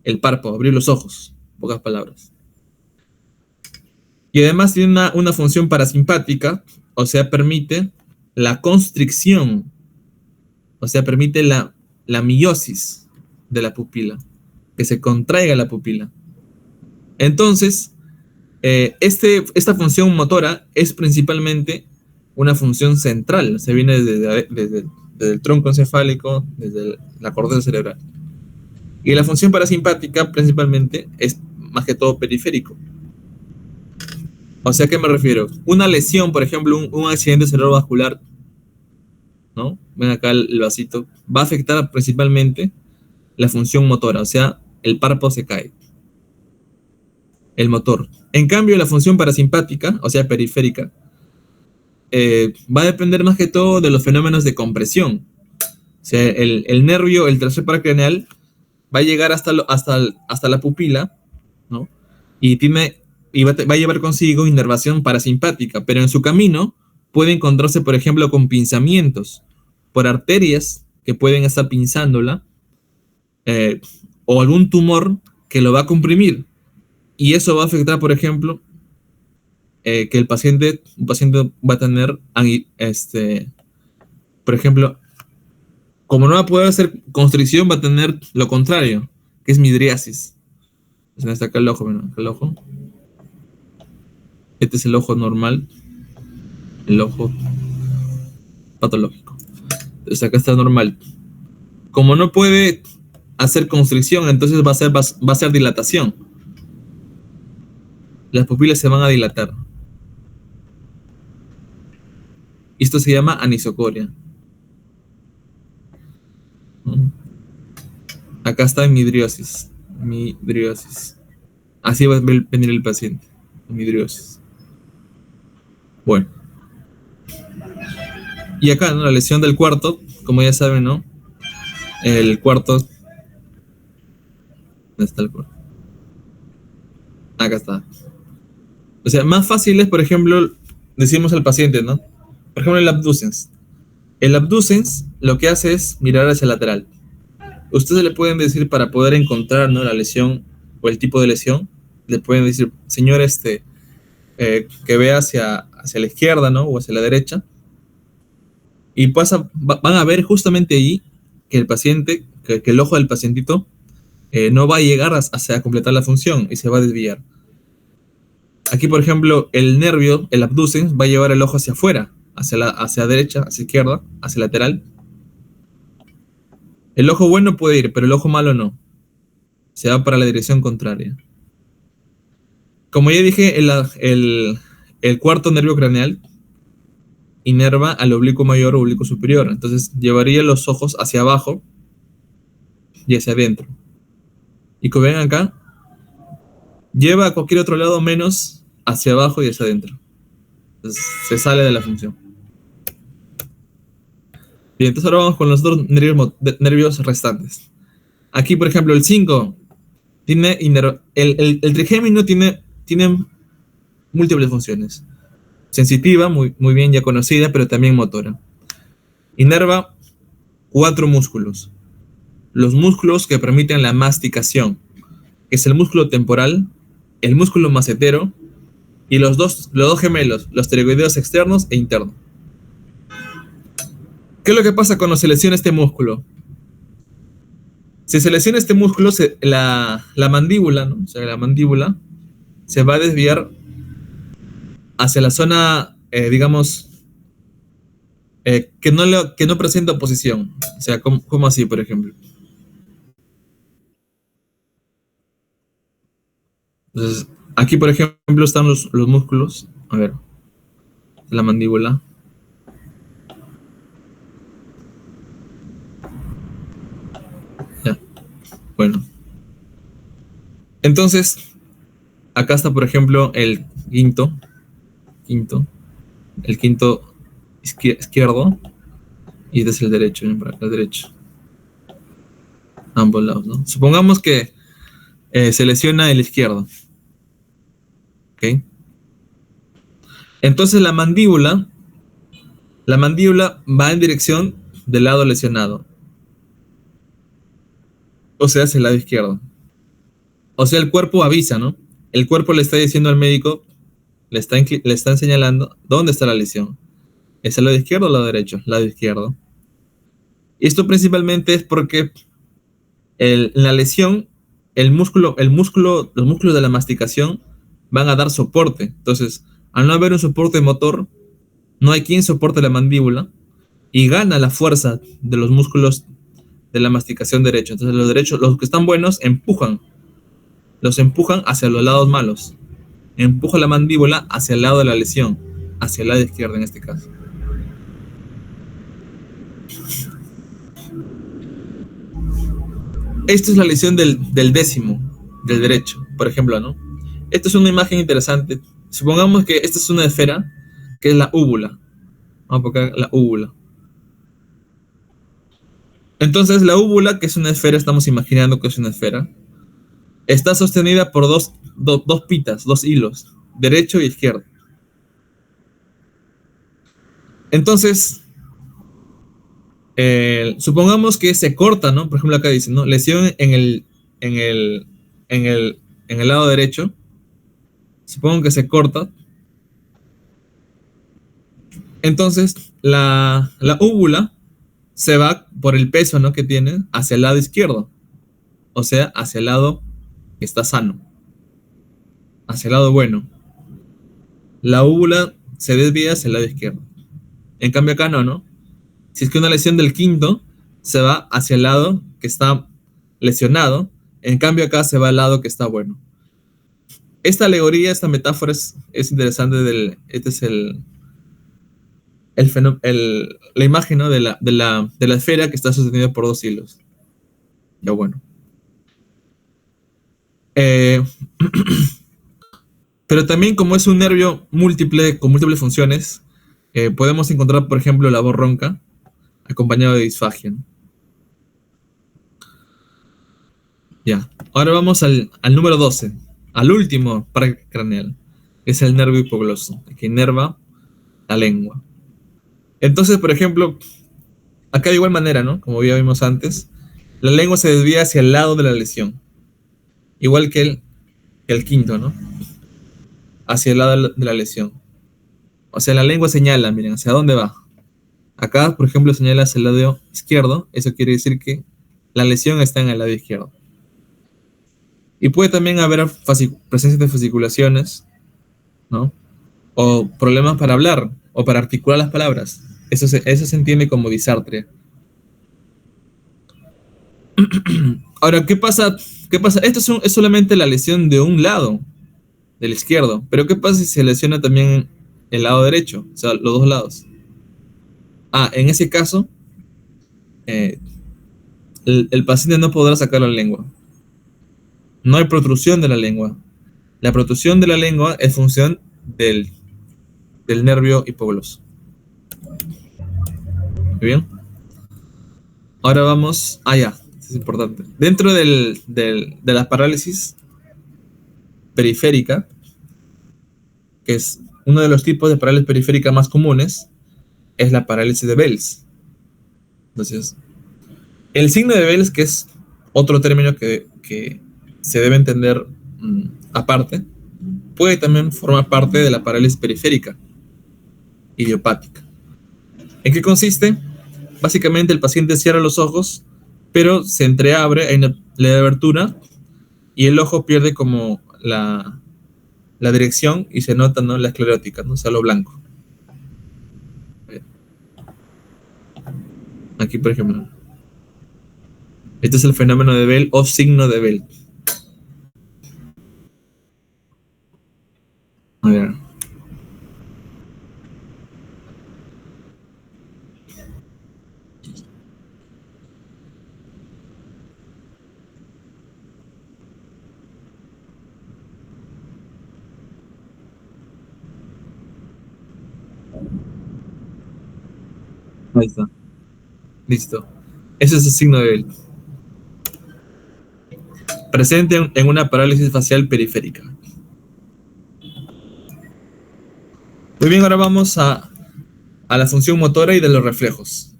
el párpado, abrir los ojos, en pocas palabras. Y además tiene una función parasimpática, o sea, permite la constricción, o sea, permite la miosis de la pupila, que se contraiga la pupila. Entonces, esta función motora es principalmente una función central, se viene desde el tronco encefálico, desde la corteza cerebral. Y la función parasimpática principalmente es más que todo periférico. O sea, ¿a qué me refiero? Una lesión, por ejemplo, un accidente cerebrovascular, ¿no? Ven acá el vasito, va a afectar principalmente la función motora, o sea, el párpado se cae. El motor. En cambio, la función parasimpática, o sea, periférica, va a depender más que todo de los fenómenos de compresión. O sea, el nervio, el tercer paracraneal, va a llegar hasta la pupila, ¿no? Y va a llevar consigo inervación parasimpática, pero en su camino puede encontrarse, por ejemplo, con pinzamientos por arterias que pueden estar pinzándola, eh, o algún tumor que lo va a comprimir. Y eso va a afectar, por ejemplo, que un paciente va a tener, por ejemplo, como no va a poder hacer constricción, va a tener lo contrario, que es midriasis. Está acá el ojo, bueno, acá el ojo. Este es el ojo normal, el ojo patológico. Entonces acá está normal. Como no puede hacer constricción, entonces va a ser dilatación. Las pupilas se van a dilatar. Esto se llama anisocoria. Acá está midriosis. Midriosis. Así va a venir el paciente. Midriosis. Bueno. Y acá, ¿no? La lesión del cuarto, como ya saben, ¿no? El cuarto. ¿Dónde está el cuarto? Acá está. O sea, más fácil es, por ejemplo, decimos al paciente, ¿no? Por ejemplo, el abducens. El abducens lo que hace es mirar hacia el lateral. Ustedes le pueden decir, para poder encontrar, ¿no?, la lesión o el tipo de lesión, le pueden decir, señor, que vea hacia la izquierda, ¿no?, o hacia la derecha. Y van a ver justamente ahí que el paciente, que el ojo del pacientito no va a llegar a completar la función y se va a desviar. Aquí, por ejemplo, el nervio, el abducens, va a llevar el ojo hacia afuera, hacia derecha, hacia izquierda, hacia lateral. El ojo bueno puede ir, pero el ojo malo no. Se va para la dirección contraria. Como ya dije, el cuarto nervio craneal inerva al oblicuo mayor o oblicuo superior. Entonces llevaría los ojos hacia abajo y hacia adentro. Y como ven acá, lleva a cualquier otro lado menos hacia abajo y hacia adentro. Entonces se sale de la función. Bien, entonces ahora vamos con los otros nervios restantes. Aquí, por ejemplo, el 5 tiene el trigémino tiene múltiples funciones. Sensitiva, muy bien ya conocida, pero también motora. Inerva 4 músculos. Los músculos que permiten la masticación, que es el músculo temporal, el músculo macetero y los dos gemelos, los pterygoideos externos e internos. ¿Qué es lo que pasa cuando se lesiona este músculo? Si se lesiona este músculo, la mandíbula, ¿no? O sea, la mandíbula se va a desviar hacia la zona, digamos, que no presenta oposición. O sea, como así, por ejemplo. Entonces, aquí, por ejemplo, están los músculos. A ver, la mandíbula. Ya, bueno. Entonces, acá está, por ejemplo, el quinto, el quinto izquierdo, y este es el derecho, ¿no? Por acá el derecho. Ambos lados, ¿no? Supongamos que se lesiona el izquierdo. ¿Ok? Entonces la mandíbula va en dirección del lado lesionado. O sea, hacia el lado izquierdo. O sea, el cuerpo avisa, ¿no? El cuerpo le está diciendo al médico, le están señalando dónde está la lesión. ¿Es el lado izquierdo o el lado derecho? Lado izquierdo. Y esto principalmente es porque en la lesión, los músculos de la masticación van a dar soporte. Entonces, al no haber un soporte motor, no hay quien soporte la mandíbula y gana la fuerza de los músculos de la masticación derecho. Entonces, los que están buenos, los empujan hacia los lados malos. Empuja la mandíbula hacia el lado de la lesión, hacia el lado izquierdo en este caso. Esta es la lesión del décimo, del derecho, por ejemplo, ¿no? Esta es una imagen interesante. Supongamos que esta es una esfera, que es la úvula. Vamos a poner la úvula. Entonces la úvula, que es una esfera, estamos imaginando que es una esfera, está sostenida por dos pitas, dos hilos, derecho y izquierdo. Entonces, supongamos que se corta, ¿no? Por ejemplo, acá dice, ¿no? Lesión en el lado derecho. Supongo que se corta. Entonces, la úvula se va por el peso, ¿no? Que tiene hacia el lado izquierdo. O sea, hacia el lado que está sano. Hacia el lado bueno. La úvula se desvía hacia el lado izquierdo. En cambio acá no, ¿no? Si es que una lesión del quinto se va hacia el lado que está lesionado, en cambio acá se va al lado que está bueno. Esta alegoría, esta metáfora es interesante. Este es la imagen, ¿no? de la esfera que está sostenida por dos hilos. Ya bueno. Pero también, como es un nervio múltiple con múltiples funciones, podemos encontrar, por ejemplo, la voz ronca acompañado de disfagia, ¿no? Ya. Ahora vamos al número 12, al último parque craneal, que es el nervio hipogloso, que inerva la lengua. Entonces, por ejemplo, acá de igual manera, ¿no? Como ya vimos antes, la lengua se desvía hacia el lado de la lesión, igual que el quinto, ¿no? Hacia el lado de la lesión. O sea, la lengua señala, miren, hacia dónde va. Acá, por ejemplo, señala hacia el lado izquierdo. Eso quiere decir que la lesión está en el lado izquierdo. Y puede también haber presencia de fasciculaciones, ¿no? O problemas para hablar o para articular las palabras. Eso se entiende como disartria. Ahora, ¿qué pasa? Esto es solamente la lesión de un lado, del izquierdo. Pero ¿qué pasa si se lesiona también el lado derecho? O sea, los dos lados. En ese caso, el paciente no podrá sacar la lengua. No hay protrusión de la lengua. La protrusión de la lengua es función del nervio hipogloso. ¿Muy bien? Ahora vamos... ya. Esto es importante. Dentro de la parálisis periférica, que es uno de los tipos de parálisis periférica más comunes, es la parálisis de Bell's. Entonces, el signo de Bell's, que es otro término que se debe entender aparte, puede también formar parte de la parálisis periférica idiopática. ¿En qué consiste? Básicamente el paciente cierra los ojos, pero se entreabre, hay una leve abertura y el ojo pierde como la dirección y se nota, ¿no? La esclerótica, ¿no? O sea, lo blanco. Aquí, por ejemplo. Este es el fenómeno de Bell o signo de Bell. A ver. Ahí está. Listo. Ese es el signo de Bell. Presente en una parálisis facial periférica. Muy bien, ahora vamos a la función motora y de los reflejos.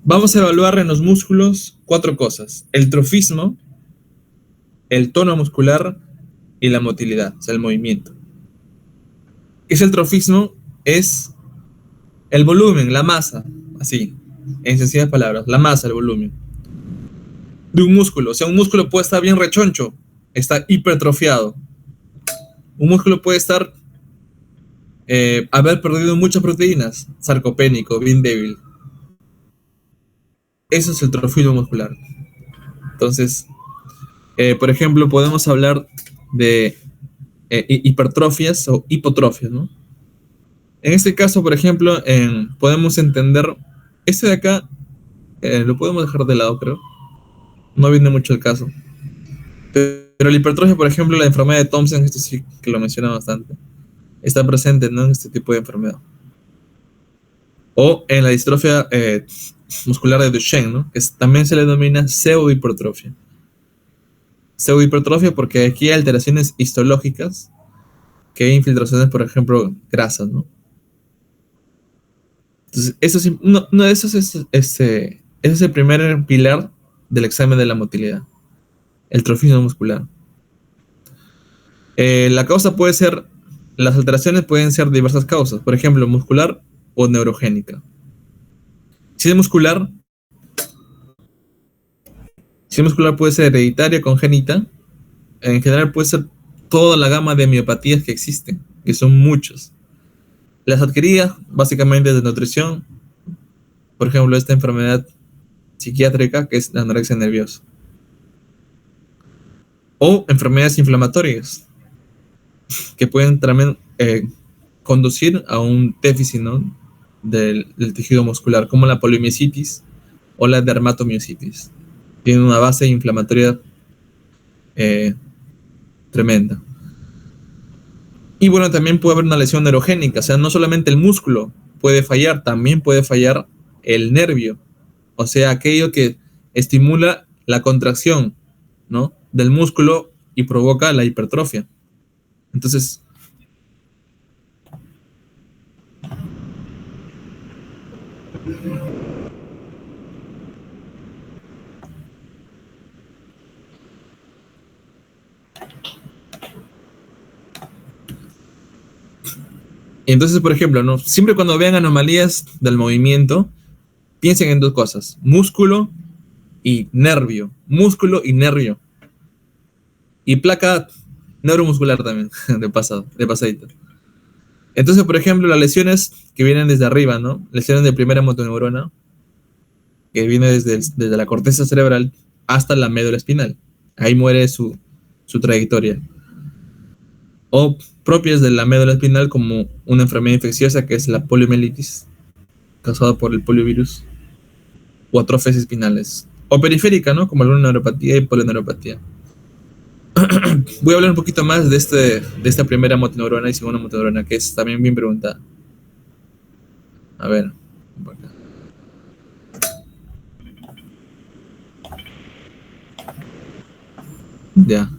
Vamos a evaluar en los músculos 4 cosas: el trofismo, el tono muscular y la motilidad, o sea, el movimiento. ¿Qué es el trofismo? Es el volumen, la masa, así, en sencillas palabras, la masa, el volumen de un músculo. O sea, un músculo puede estar bien rechoncho, está hipertrofiado. Un músculo puede estar haber perdido muchas proteínas, sarcopénico, bien débil. Eso es el trofismo muscular. Entonces, por ejemplo, podemos hablar de hipertrofias o hipotrofias, ¿no? En este caso, por ejemplo, podemos entender, este de acá, lo podemos dejar de lado, creo. No viene mucho el caso. Pero Pero la hipertrofia, por ejemplo, la enfermedad de Thompson, esto sí que lo menciona bastante, está presente, ¿no?, en este tipo de enfermedad. O en la distrofia muscular de Duchenne, ¿no?, que también se le denomina pseudohipertrofia. Pseudohipertrofia porque aquí hay alteraciones histológicas, que hay infiltraciones, por ejemplo, grasas, ¿no? Entonces, eso, eso es el primer pilar del examen de la motilidad, el trofismo muscular. La causa puede ser, las alteraciones pueden ser diversas causas, por ejemplo, muscular o neurogénica. Si es muscular, puede ser hereditaria, congénita. En general puede ser toda la gama de miopatías que existen, que son muchos. Las adquiridas, básicamente de nutrición, por ejemplo, esta enfermedad psiquiátrica que es la anorexia nerviosa. O enfermedades inflamatorias, que pueden también conducir a un déficit, ¿no?, del tejido muscular, como la polimiositis o la dermatomiositis. Tienen una base inflamatoria tremenda. Y bueno, también puede haber una lesión neurogénica, o sea, no solamente el músculo puede fallar, también puede fallar el nervio, o sea, aquello que estimula la contracción, ¿no?, del músculo y provoca la hipertrofia. Entonces, por ejemplo, ¿no?, siempre cuando vean anomalías del movimiento, piensen en dos cosas: músculo y nervio. Músculo y nervio. Y placa neuromuscular también, de pasadito. Entonces, por ejemplo, las lesiones que vienen desde arriba, ¿no?, lesiones de primera motoneurona, que viene desde la corteza cerebral hasta la médula espinal. Ahí muere su trayectoria. O propias de la médula espinal, como una enfermedad infecciosa que es la poliomielitis, causada por el poliovirus, o atrofias espinales. O periférica, ¿no?, como alguna neuropatía y polineuropatía. Voy a hablar un poquito más de esta primera motoneurona y segunda motoneurona, que es también bien preguntada. A ver. Ya.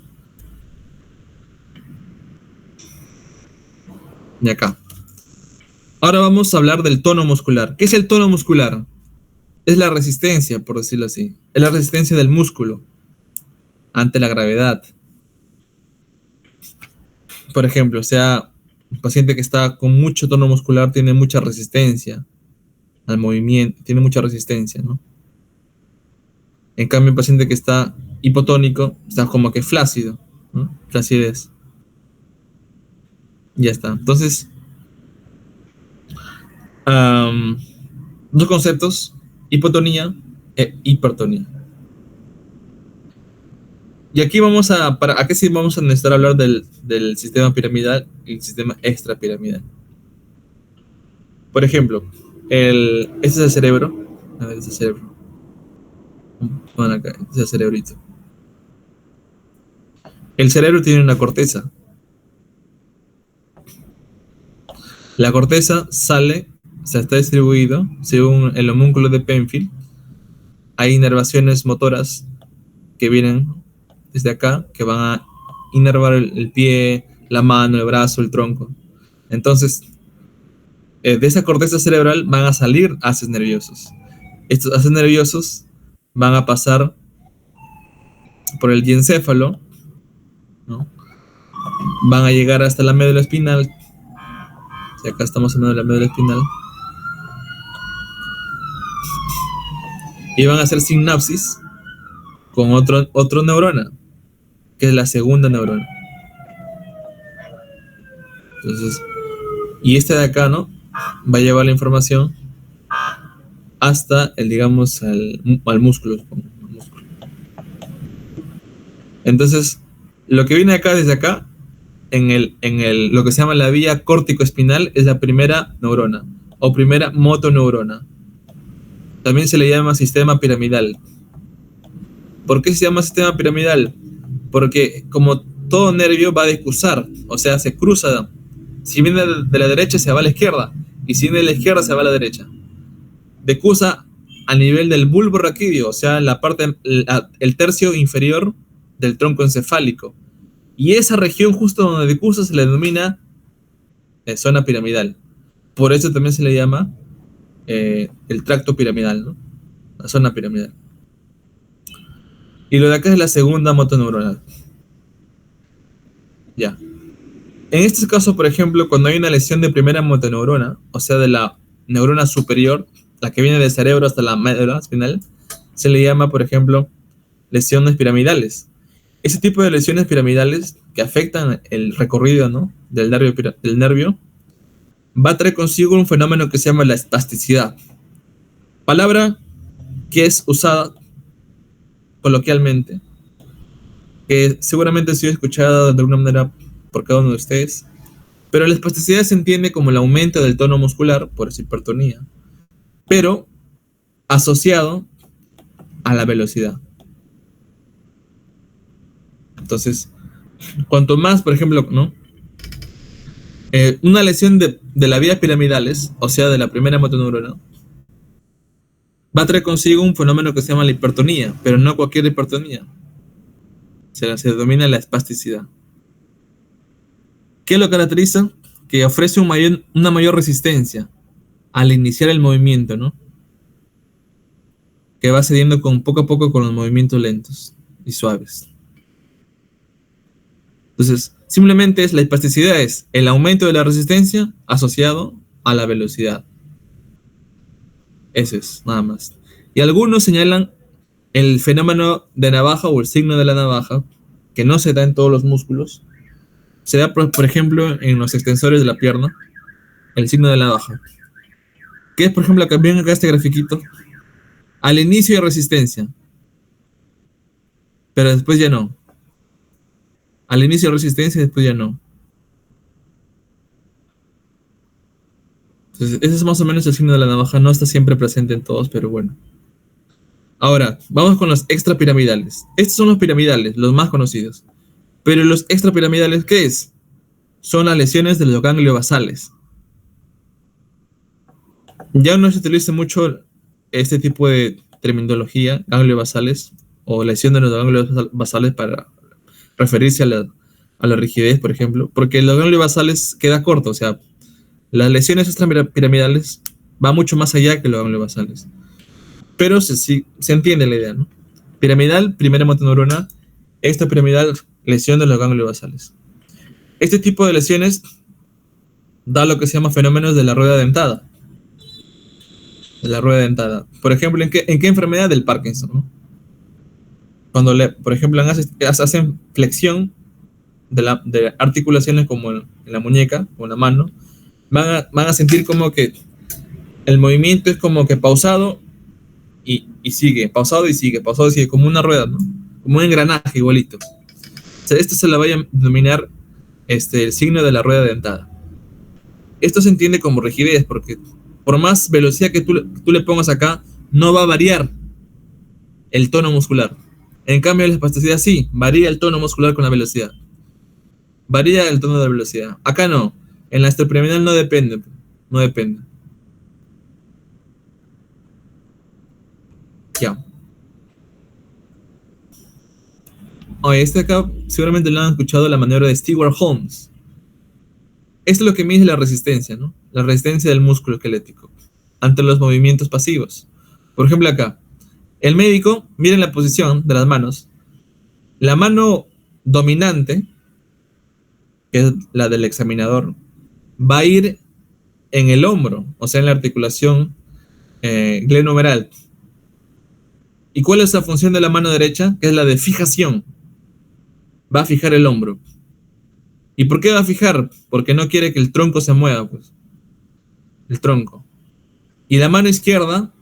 Y acá. Ahora vamos a hablar del tono muscular. ¿Qué es el tono muscular? Es la resistencia, por decirlo así. Es la resistencia del músculo ante la gravedad. Por ejemplo, o sea, un paciente que está con mucho tono muscular tiene mucha resistencia al movimiento, tiene mucha resistencia, ¿no? En cambio, un paciente que está hipotónico está como que flácido, ¿no? Flacidez. Ya está. Entonces, dos conceptos: hipotonía e hipertonía. Y aquí aquí sí vamos a necesitar hablar del sistema piramidal y el sistema extrapiramidal. Por ejemplo, este es el cerebro. A ver, este es el cerebro. Bueno, acá, este es el cerebrito. El cerebro tiene una corteza. La corteza sale, o sea, está distribuido según el homúnculo de Penfield. Hay inervaciones motoras que vienen desde acá, que van a inervar el pie, la mano, el brazo, el tronco. Entonces, de esa corteza cerebral van a salir haces nerviosos. Estos haces nerviosos van a pasar por el diencéfalo, ¿no? Van a llegar hasta la médula espinal. Si acá estamos hablando de la médula espinal. Y van a hacer sinapsis con otro neurona, que es la segunda neurona. Entonces, y este de acá, ¿no?, va a llevar la información hasta digamos, al músculo. Entonces, lo que viene acá, desde acá, lo que se llama la vía córtico-espinal, es la primera neurona, o primera motoneurona. También se le llama sistema piramidal. ¿Por qué se llama sistema piramidal? porque como todo nervio va a decusar, o sea, se cruza. Si viene de la derecha se va a la izquierda, y si viene de la izquierda se va a la derecha. Decusa a nivel del bulbo raquídeo, o sea, el tercio inferior del tronco encefálico. Y esa región justo donde decusa se le denomina zona piramidal. Por eso también se le llama el tracto piramidal, ¿no? La zona piramidal. Y lo de acá es la segunda motoneuronal. Ya. En este caso, por ejemplo, cuando hay una lesión de primera motoneurona, o sea, de la neurona superior, la que viene del cerebro hasta la médula espinal, se le llama, por ejemplo, lesiones piramidales. Ese tipo de lesiones piramidales que afectan el recorrido, ¿no?, del nervio, va a traer consigo un fenómeno que se llama la espasticidad. Palabra que es usada coloquialmente, que seguramente ha sido escuchada de alguna manera por cada uno de ustedes, pero la espasticidad se entiende como el aumento del tono muscular, por esa hipertonía, pero asociado a la velocidad. Entonces, cuanto más, por ejemplo, ¿no?, una lesión de las vías piramidales, o sea, de la primera motoneurona, va a traer consigo un fenómeno que se llama la hipertonía, pero no cualquier hipertonía. Se denomina la espasticidad. ¿Qué lo caracteriza? Que ofrece una mayor resistencia al iniciar el movimiento, ¿no?, que va cediendo poco a poco con los movimientos lentos y suaves. Entonces, simplemente la espasticidad es el aumento de la resistencia asociado a la velocidad. Eso es, nada más. Y algunos señalan el fenómeno de navaja o el signo de la navaja, que no se da en todos los músculos. Se da, por ejemplo, en los extensores de la pierna, el signo de la navaja. Que es, por ejemplo, acá ven acá este grafiquito. Al inicio de resistencia, pero después ya no. Al inicio de resistencia y después ya no. Entonces, ese es más o menos el signo de la navaja. No está siempre presente en todos, pero bueno. Ahora, vamos con los extrapiramidales. Estos son los piramidales, los más conocidos. Pero los extrapiramidales, ¿qué es? Son las lesiones de los ganglios basales. Ya no se utiliza mucho este tipo de terminología, ganglios basales, o lesión de los ganglios basales para referirse a la rigidez, por ejemplo, porque los ganglios basales queda corto, o sea, las lesiones extrapiramidales van mucho más allá que los ganglios basales. Pero se entiende la idea, ¿no? Piramidal, primera motoneurona, extrapiramidal, lesión de los ganglios basales. Este tipo de lesiones da lo que se llama fenómenos de la rueda dentada. De la rueda dentada. Por ejemplo, ¿en qué enfermedad? Del Parkinson, ¿no? Cuando, por ejemplo, hacen flexión de articulaciones como en la muñeca o en la mano, van a sentir como que el movimiento es como que pausado y sigue, pausado y sigue, pausado y sigue, como una rueda, ¿no? Como un engranaje igualito. O sea, esto se la va a denominar el signo de la rueda dentada. Esto se entiende como rigidez, porque por más velocidad que tú le pongas acá, no va a variar el tono muscular. En cambio, la espasticidad sí, varía el tono muscular con la velocidad. Varía el tono de la velocidad. Acá no. En la extrapiramidal no depende. No depende. Ya. Oye, acá seguramente lo han escuchado, la maniobra de Stewart-Holmes. Esto es lo que mide la resistencia, ¿no? La resistencia del músculo esquelético ante los movimientos pasivos. Por ejemplo, acá, el médico, miren la posición de las manos. La mano dominante, que es la del examinador, va a ir en el hombro, o sea, en la articulación glenohumeral. ¿Y cuál es la función de la mano derecha? Que es la de fijación. Va a fijar el hombro. ¿Y por qué va a fijar? Porque no quiere que el tronco se mueva, pues. El tronco. Y la mano izquierda,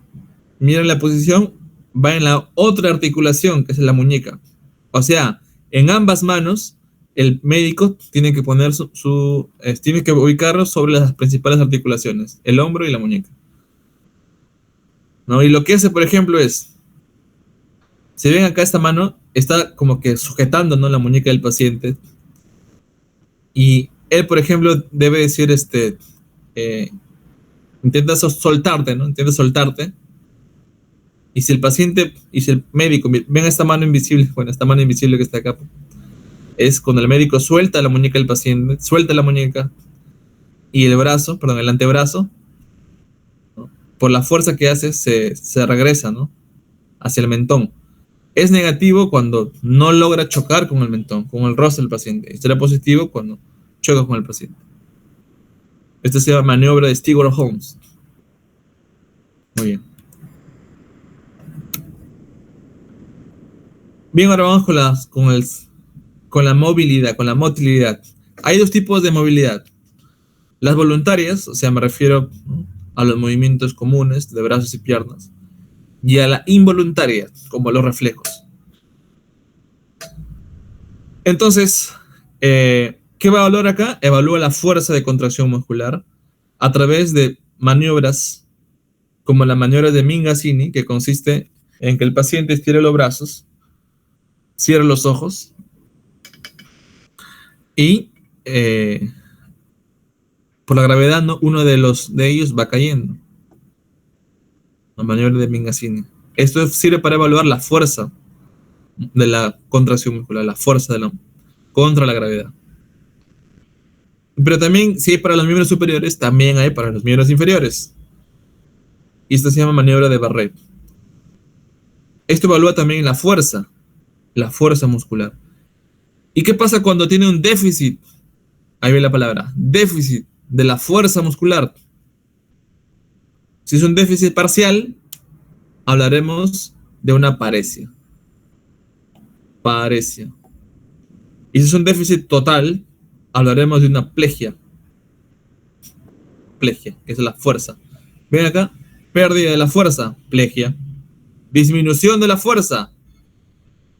miren la posición, va en la otra articulación, que es la muñeca. O sea, en ambas manos, el médico tiene que poner tiene que ubicarlo sobre las principales articulaciones, el hombro y la muñeca, ¿no? Y lo que hace, por ejemplo, es Si ven acá, esta mano está como que sujetando, ¿no?, la muñeca del paciente. Y él, por ejemplo, debe decir, eh, intenta soltarte, ¿no? Intenta soltarte. Y si el paciente, y si el médico, ven esta mano invisible, bueno, esta mano invisible que está acá, es cuando el médico suelta la muñeca del paciente, suelta la muñeca y el brazo, perdón, el antebrazo, ¿no?, por la fuerza que hace, se regresa, ¿no?, hacia el mentón. Es negativo cuando no logra chocar con el mentón, con el rostro del paciente. Y será positivo cuando choca con el paciente. Esta se llama maniobra de Stewart-Holmes. Muy bien. Bien, ahora vamos con la movilidad, con la motilidad. Hay dos tipos de movilidad. Las voluntarias, o sea, me refiero, ¿no?, a los movimientos comunes de brazos y piernas. Y a la involuntaria, como los reflejos. Entonces, ¿qué va a evaluar acá? Evalúa la fuerza de contracción muscular a través de maniobras como la maniobra de Mingazzini, que consiste en que el paciente estire los brazos, cierre los ojos y por la gravedad, ¿no?, uno de ellos va cayendo. La maniobra de Mingazzini. Esto sirve para evaluar la fuerza de la contracción muscular, la fuerza contra la gravedad. Pero también, si hay para los miembros superiores, también hay para los miembros inferiores. Y esto se llama maniobra de Barrett. Esto evalúa también la fuerza muscular. ¿Y qué pasa cuando tiene un déficit? Ahí ve la palabra, déficit de la fuerza muscular. Si es un déficit parcial, hablaremos de una paresia. Paresia. Y si es un déficit total, hablaremos de una plegia. Plegia, que es la fuerza. Ven acá, pérdida de la fuerza, plegia. Disminución de la fuerza,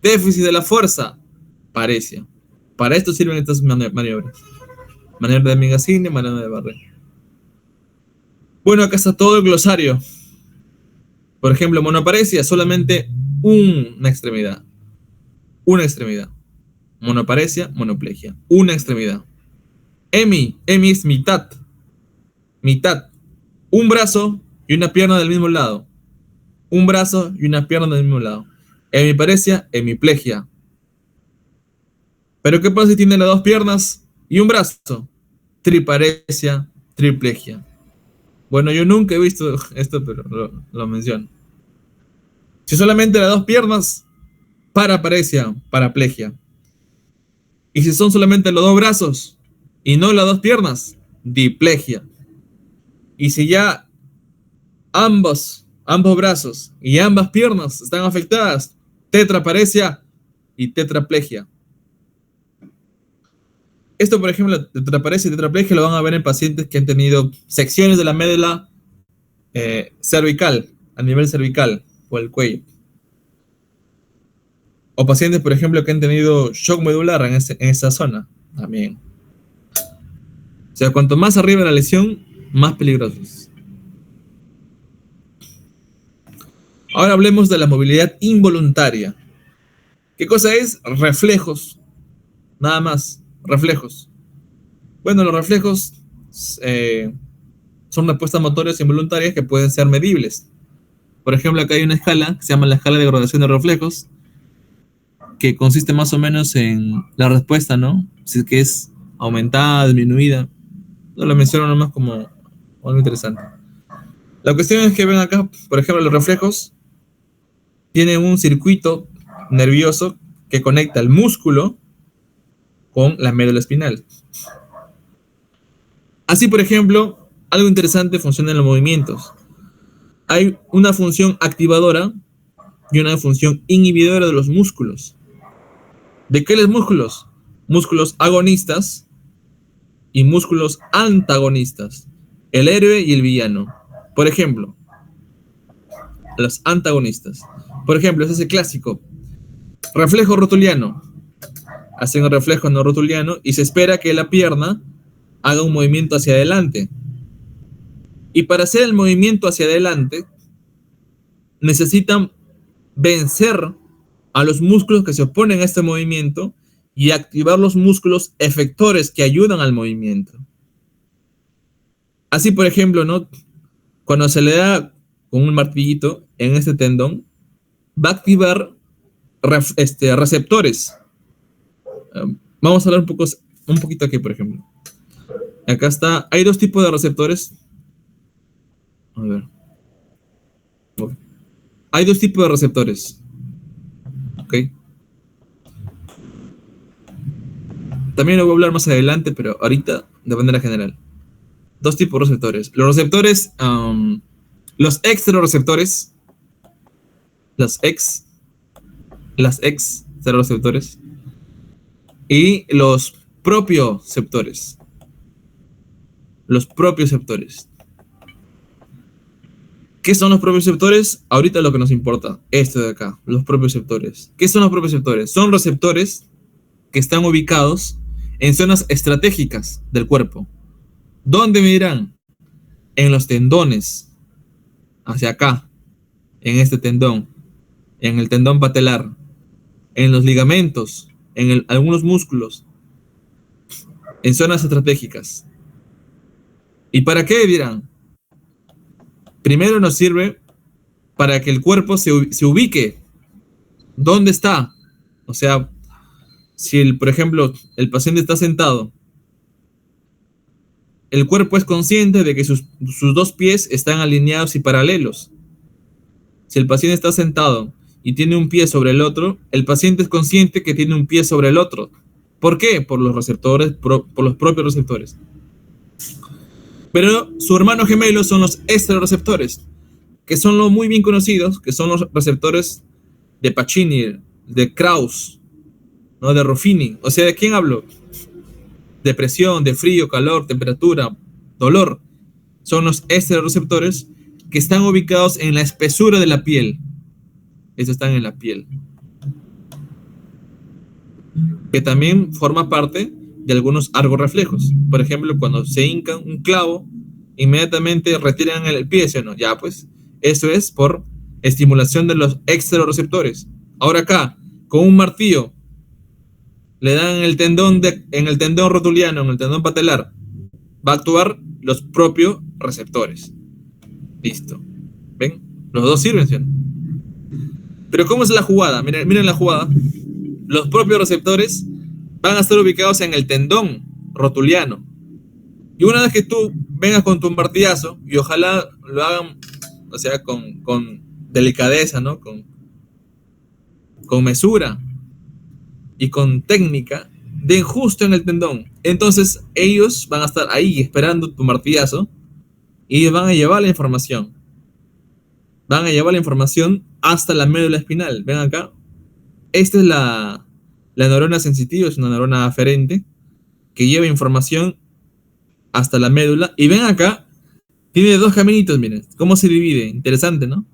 déficit de la fuerza, paresia. Para esto sirven estas maniobras. Maniobra de Mingazzini, maniobra de Barrett. Bueno, acá está todo el glosario. Por ejemplo, monoparesia, solamente una extremidad. Una extremidad. Monoparesia, monoplegia. Una extremidad. Hemi es mitad. Mitad. Un brazo y una pierna del mismo lado. Un brazo y una pierna del mismo lado. Hemiparesia, hemiplegia. Pero ¿qué pasa si tiene las dos piernas y un brazo? Triparesia, triplegia. Bueno, yo nunca he visto esto, pero lo menciono. Si solamente las dos piernas, paraparesia, paraplegia. Y si son solamente los dos brazos y no las dos piernas, diplegia. Y si ya ambos brazos y ambas piernas están afectadas, tetraparesia y tetraplegia. Esto, por ejemplo, la tetraparesia y tetraplegia lo van a ver en pacientes que han tenido secciones de la médula cervical, a nivel cervical o el cuello. O pacientes, por ejemplo, que han tenido shock medular en esa zona también. O sea, cuanto más arriba la lesión, más peligrosos. Ahora hablemos de la movilidad involuntaria. ¿Qué cosa es? Reflejos. Nada más. Reflejos. Bueno, los reflejos son respuestas motoras involuntarias que pueden ser medibles. Por ejemplo, acá hay una escala que se llama la escala de gradación de reflejos, que consiste más o menos en la respuesta, ¿no? Si es que es aumentada, disminuida. No lo menciono nomás como algo interesante. La cuestión es que ven acá, por ejemplo, los reflejos tienen un circuito nervioso que conecta el músculo con la médula espinal. Así, por ejemplo, algo interesante funciona en los movimientos. Hay una función activadora y una función inhibidora de los músculos. ¿De qué los músculos? Músculos agonistas y músculos antagonistas. El héroe y el villano. Por ejemplo, los antagonistas. Por ejemplo, ese es el clásico. Reflejo rotuliano. Hacen el reflejo no rotuliano y se espera que la pierna haga un movimiento hacia adelante. Y para hacer el movimiento hacia adelante, necesitan vencer a los músculos que se oponen a este movimiento y activar los músculos efectores que ayudan al movimiento. Así, por ejemplo, ¿no? Cuando se le da con un martillito en este tendón, va a activar receptores. Vamos a hablar un poquito aquí, por ejemplo. Acá está, hay dos tipos de receptores. A ver. Hay dos tipos de receptores. ¿Ok? También lo voy a hablar más adelante, pero ahorita de manera general. Dos tipos de receptores. Los receptores, los extrareceptores, las extrareceptores y los propioceptores. Los propioceptores. ¿Qué son los propioceptores? Ahorita lo que nos importa, esto de acá, los propioceptores. ¿Qué son los propioceptores? Son receptores que están ubicados en zonas estratégicas del cuerpo. ¿Dónde me dirán? En los tendones, hacia acá, en este tendón, en el tendón patelar, en los ligamentos, en algunos músculos, en zonas estratégicas. ¿Y para qué dirán? Primero nos sirve para que el cuerpo se ubique. ¿Dónde está? O sea, si por ejemplo el paciente está sentado, el cuerpo es consciente de que sus dos pies están alineados y paralelos. Si el paciente está sentado y tiene un pie sobre el otro, el paciente es consciente que tiene un pie sobre el otro. ¿Por qué? Por los receptores, por los propios receptores. Pero su hermano gemelo son los esteroreceptores, que son los muy bien conocidos, que son los receptores de Pacini, de Krauss, ¿no? De Ruffini. O sea, ¿de quién hablo? De presión, de frío, calor, temperatura, dolor. Son los esteroreceptores que están ubicados en la espesura de la piel. Estos están en la piel. Que también forma parte de algunos argorreflejos. Por ejemplo, cuando se hincan un clavo, inmediatamente retiran el pie, ¿sí o no? Ya, pues, eso es por estimulación de los exteroreceptores. Ahora acá, con un martillo, le dan en el tendón rotuliano, en el tendón patelar, va a actuar los propios receptores. Listo. ¿Ven? Los dos sirven, ¿sí o no? Pero ¿cómo es la jugada? Miren la jugada. Los propios receptores van a estar ubicados en el tendón rotuliano. Y una vez que tú vengas con tu martillazo, y ojalá lo hagan, o sea, con delicadeza, ¿no? Con mesura y con técnica, den justo en el tendón. Entonces ellos van a estar ahí esperando tu martillazo y van a llevar la información. Van a llevar la información hasta la médula espinal. Ven acá. Esta es la neurona sensitiva, es una neurona aferente que lleva información hasta la médula. Y ven acá, tiene dos caminitos, miren, cómo se divide. Interesante, ¿no?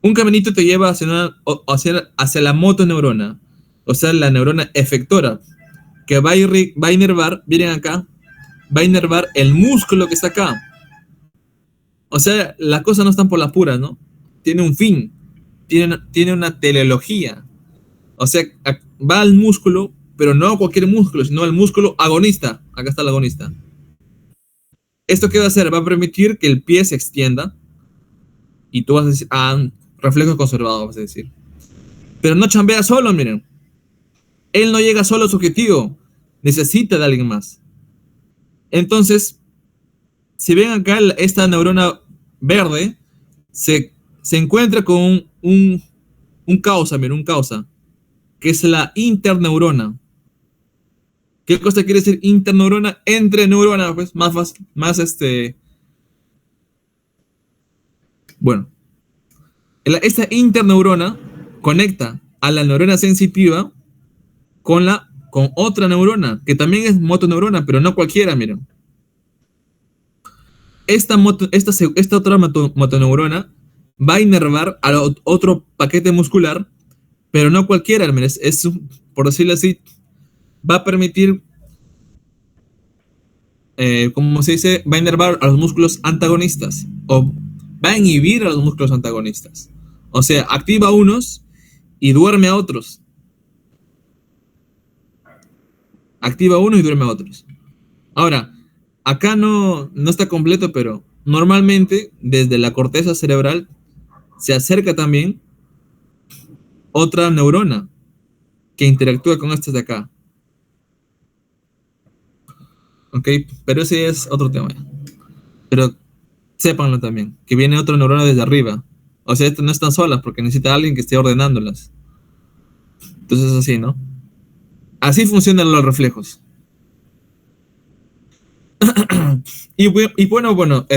Un caminito te lleva hacia la motoneurona, o sea, la neurona efectora, que va a inervar, miren acá, va a inervar el músculo que está acá. O sea, las cosas no están por las puras, ¿no? Tiene un fin, tiene una teleología. O sea, va al músculo, pero no a cualquier músculo, sino al músculo agonista. Acá está el agonista. ¿Esto qué va a hacer? Va a permitir que el pie se extienda. Y tú vas a decir, reflejo conservado, vas a decir. Pero no chambea solo, miren. Él no llega solo a su objetivo. Necesita de alguien más. Entonces, si ven acá, esta neurona verde se encuentra con un causa, miren, un causa, que es la interneurona. ¿Qué cosa quiere decir interneurona? Entre neuronas, pues, más fácil, más Bueno, esta interneurona conecta a la neurona sensitiva con otra neurona, que también es motoneurona, pero no cualquiera, miren. Esta otra motoneurona va a inervar a otro paquete muscular, pero no cualquiera, miren, por decirlo así, va a permitir, como se dice, va a inervar a los músculos antagonistas, o va a inhibir a los músculos antagonistas. O sea, activa unos y duerme a otros. Activa uno y duerme a otros. Ahora, acá no está completo, pero normalmente desde la corteza cerebral se acerca también otra neurona que interactúa con estas de acá. ¿Ok? Pero ese es otro tema. Pero sépanlo también, que viene otra neurona desde arriba. O sea, estas no están solas porque necesita alguien que esté ordenándolas. Entonces es así, ¿no? Así funcionan los reflejos. Y bueno,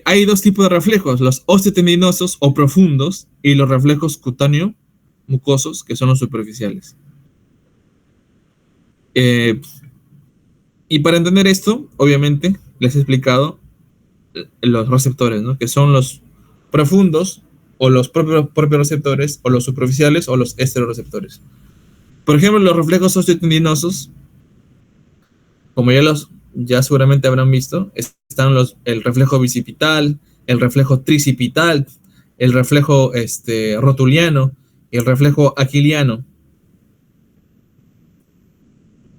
hay dos tipos de reflejos, los osteotendinosos o profundos y los reflejos cutáneo mucosos, que son los superficiales. Eh, y para entender esto, obviamente, les he explicado los receptores, ¿no? Que son los profundos o los propios receptores o los superficiales o los esteroreceptores. Por ejemplo, los reflejos osteotendinosos, como ya seguramente habrán visto, están el reflejo bicipital, el reflejo tricipital, el reflejo rotuliano y el reflejo aquiliano.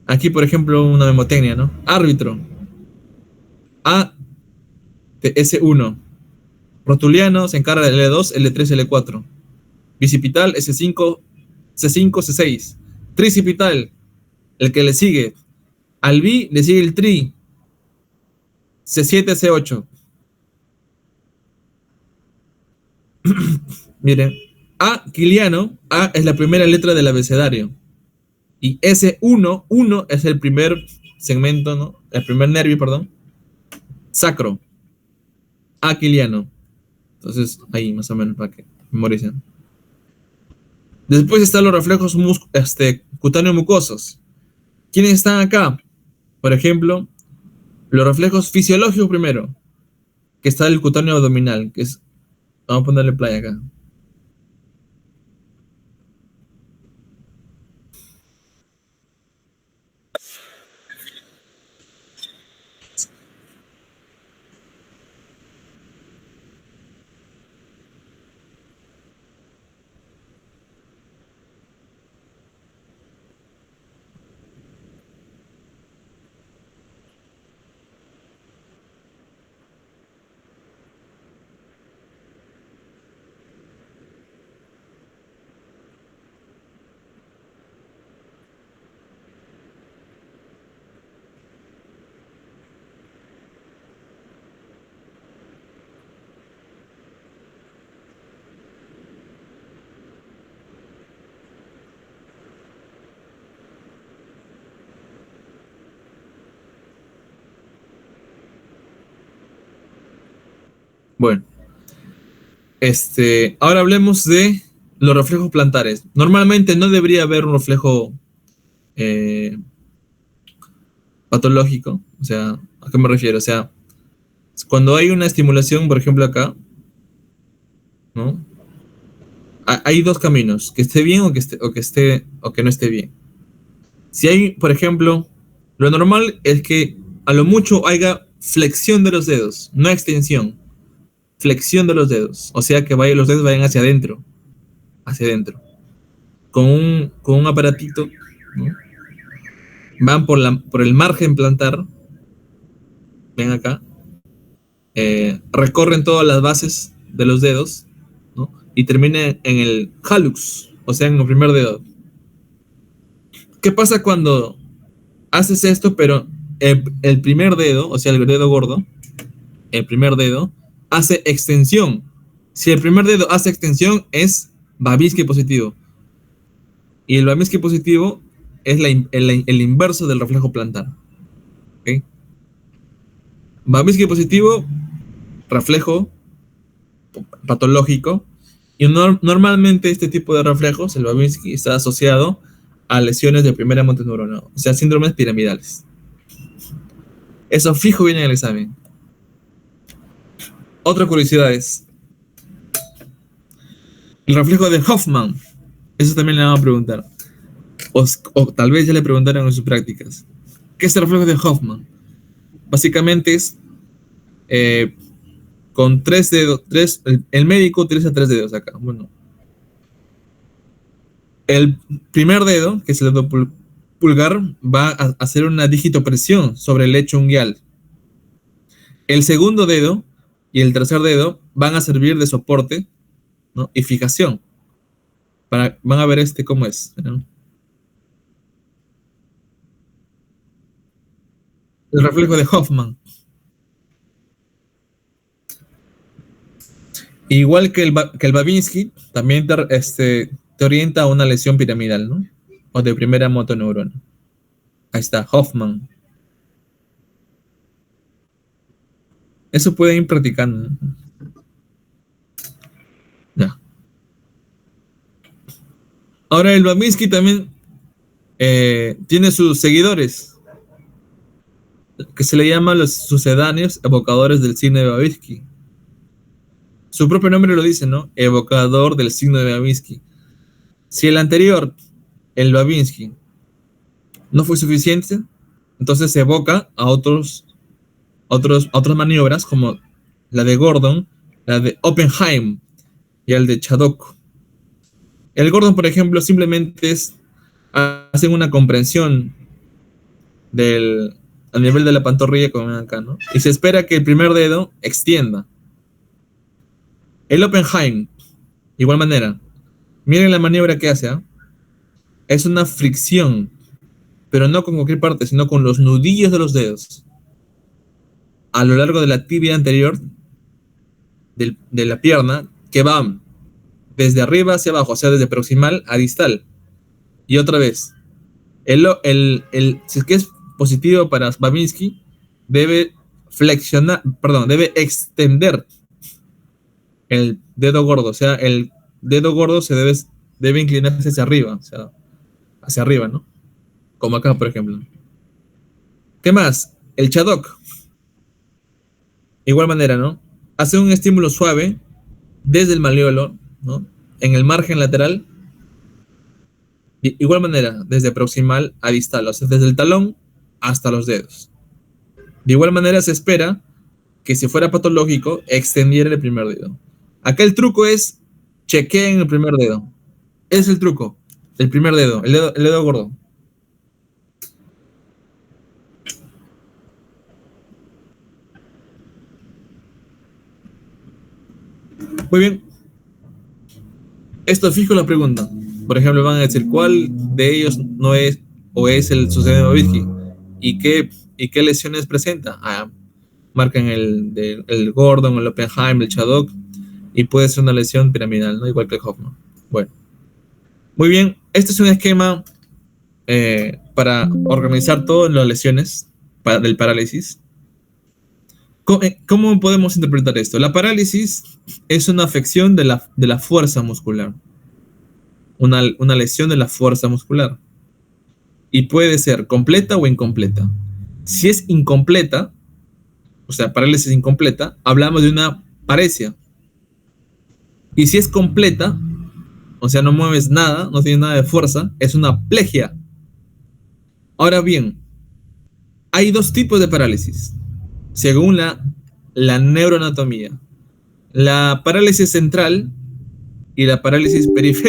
Aquí, por ejemplo, una memotecnia, ¿no? Árbitro. A de S1. Rotuliano se encarga del L2, L3, L4. Bicipital S5, C5, C6. Tricipital, el que le sigue. Al B le sigue el tri. C7, C8. Miren, aquiliano, A es la primera letra del abecedario. Y S1, 1 es el primer segmento, ¿no? El primer nervio, perdón. Sacro. Aquiliano. Entonces, ahí más o menos para que memoricen. Después están los reflejos cutáneo mucosos. ¿Quiénes están acá? Por ejemplo, los reflejos fisiológicos primero, que está el cutáneo abdominal, que es, vamos a ponerle play acá. Bueno, ahora hablemos de los reflejos plantares. Normalmente no debería haber un reflejo patológico. O sea, ¿a qué me refiero? O sea, cuando hay una estimulación, por ejemplo acá, ¿no? Hay dos caminos, que esté bien o que no esté bien. Si hay, por ejemplo, lo normal es que a lo mucho haya flexión de los dedos, no extensión, flexión de los dedos, o sea que los dedos vayan hacia adentro, con un aparatito, ¿no? Van por el margen plantar, ven acá, recorren todas las bases de los dedos, ¿no? Y terminan en el hallux, o sea, en el primer dedo. ¿Qué pasa cuando haces esto, pero el primer dedo, o sea, el dedo gordo, el primer dedo, hace extensión? Si el primer dedo hace extensión, es Babinski positivo. Y el Babinski positivo es el inverso del reflejo plantar. ¿Okay? Babinski positivo, reflejo patológico. Y normalmente este tipo de reflejos, el Babinski, está asociado a lesiones de primera monteneurona, o sea, síndromes piramidales. Eso fijo viene en el examen. Otra curiosidad es el reflejo de Hoffman. Eso también le van a preguntar. O tal vez ya le preguntaron en sus prácticas. ¿Qué es el reflejo de Hoffman? Básicamente es con 3 dedos, el médico utiliza 3 dedos acá. Bueno, El primer dedo, que es el dedo pulgar, va a hacer una digitopresión sobre el lecho unguial. El segundo dedo y el tercer dedo van a servir de soporte, ¿no? Y fijación. Van a ver cómo es, ¿no? El reflejo de Hoffman. Igual que el Babinski, también te orienta a una lesión piramidal, ¿no? O de primera motoneurona. Ahí está, Hoffman. Eso pueden ir practicando, ¿no? Ya. Ahora el Babinski también tiene sus seguidores, que se le llaman los sucedáneos evocadores del signo de Babinski. Su propio nombre lo dice, ¿no? Evocador del signo de Babinski. Si el anterior, el Babinski, no fue suficiente, entonces se evoca a otras maniobras como la de Gordon, la de Oppenheim y el de Chadok. El Gordon, por ejemplo, simplemente hacen una comprensión a nivel de la pantorrilla como ven acá, ¿no? Y se espera que el primer dedo extienda. El Oppenheim, igual manera. Miren la maniobra que hace, ¿eh? Es una fricción, pero no con cualquier parte, sino con los nudillos de los dedos a lo largo de la tibia anterior de la pierna, que van desde arriba hacia abajo, o sea, desde proximal a distal. Y otra vez, si es que es positivo para Babinski, debe debe extender el dedo gordo, o sea, el dedo gordo debe inclinarse hacia arriba, o sea, hacia arriba, ¿no? Como acá, por ejemplo. ¿Qué más? El Chadok, igual manera, ¿no? Hace un estímulo suave desde el malleolo, ¿no? En el margen lateral, de igual manera, desde proximal a distal, o sea, desde el talón hasta los dedos. De igual manera se espera que si fuera patológico, extendiera el primer dedo. Acá el truco es chequeen el primer dedo. Es el truco. El primer dedo, el dedo gordo. Muy bien. Esto fijo la pregunta. Por ejemplo, van a decir cuál de ellos no es o es el sucedido de Babinski y qué lesiones presenta. Marcan el Gordon, el Oppenheim, el Chadok y puede ser una lesión piramidal, ¿no? Igual que el Hoffman. Bueno, muy bien. Este es un esquema para organizar todas las lesiones del parálisis. ¿Cómo podemos interpretar esto? La parálisis es una afección de la fuerza muscular, una lesión de la fuerza muscular. Y puede ser completa o incompleta. Si es incompleta, o sea, parálisis incompleta, hablamos de una paresia. Y si es completa, o sea, no mueves nada, no tienes nada de fuerza, es una plegia. Ahora bien, hay dos tipos de parálisis, según la neuroanatomía. La parálisis central y la parálisis periférica.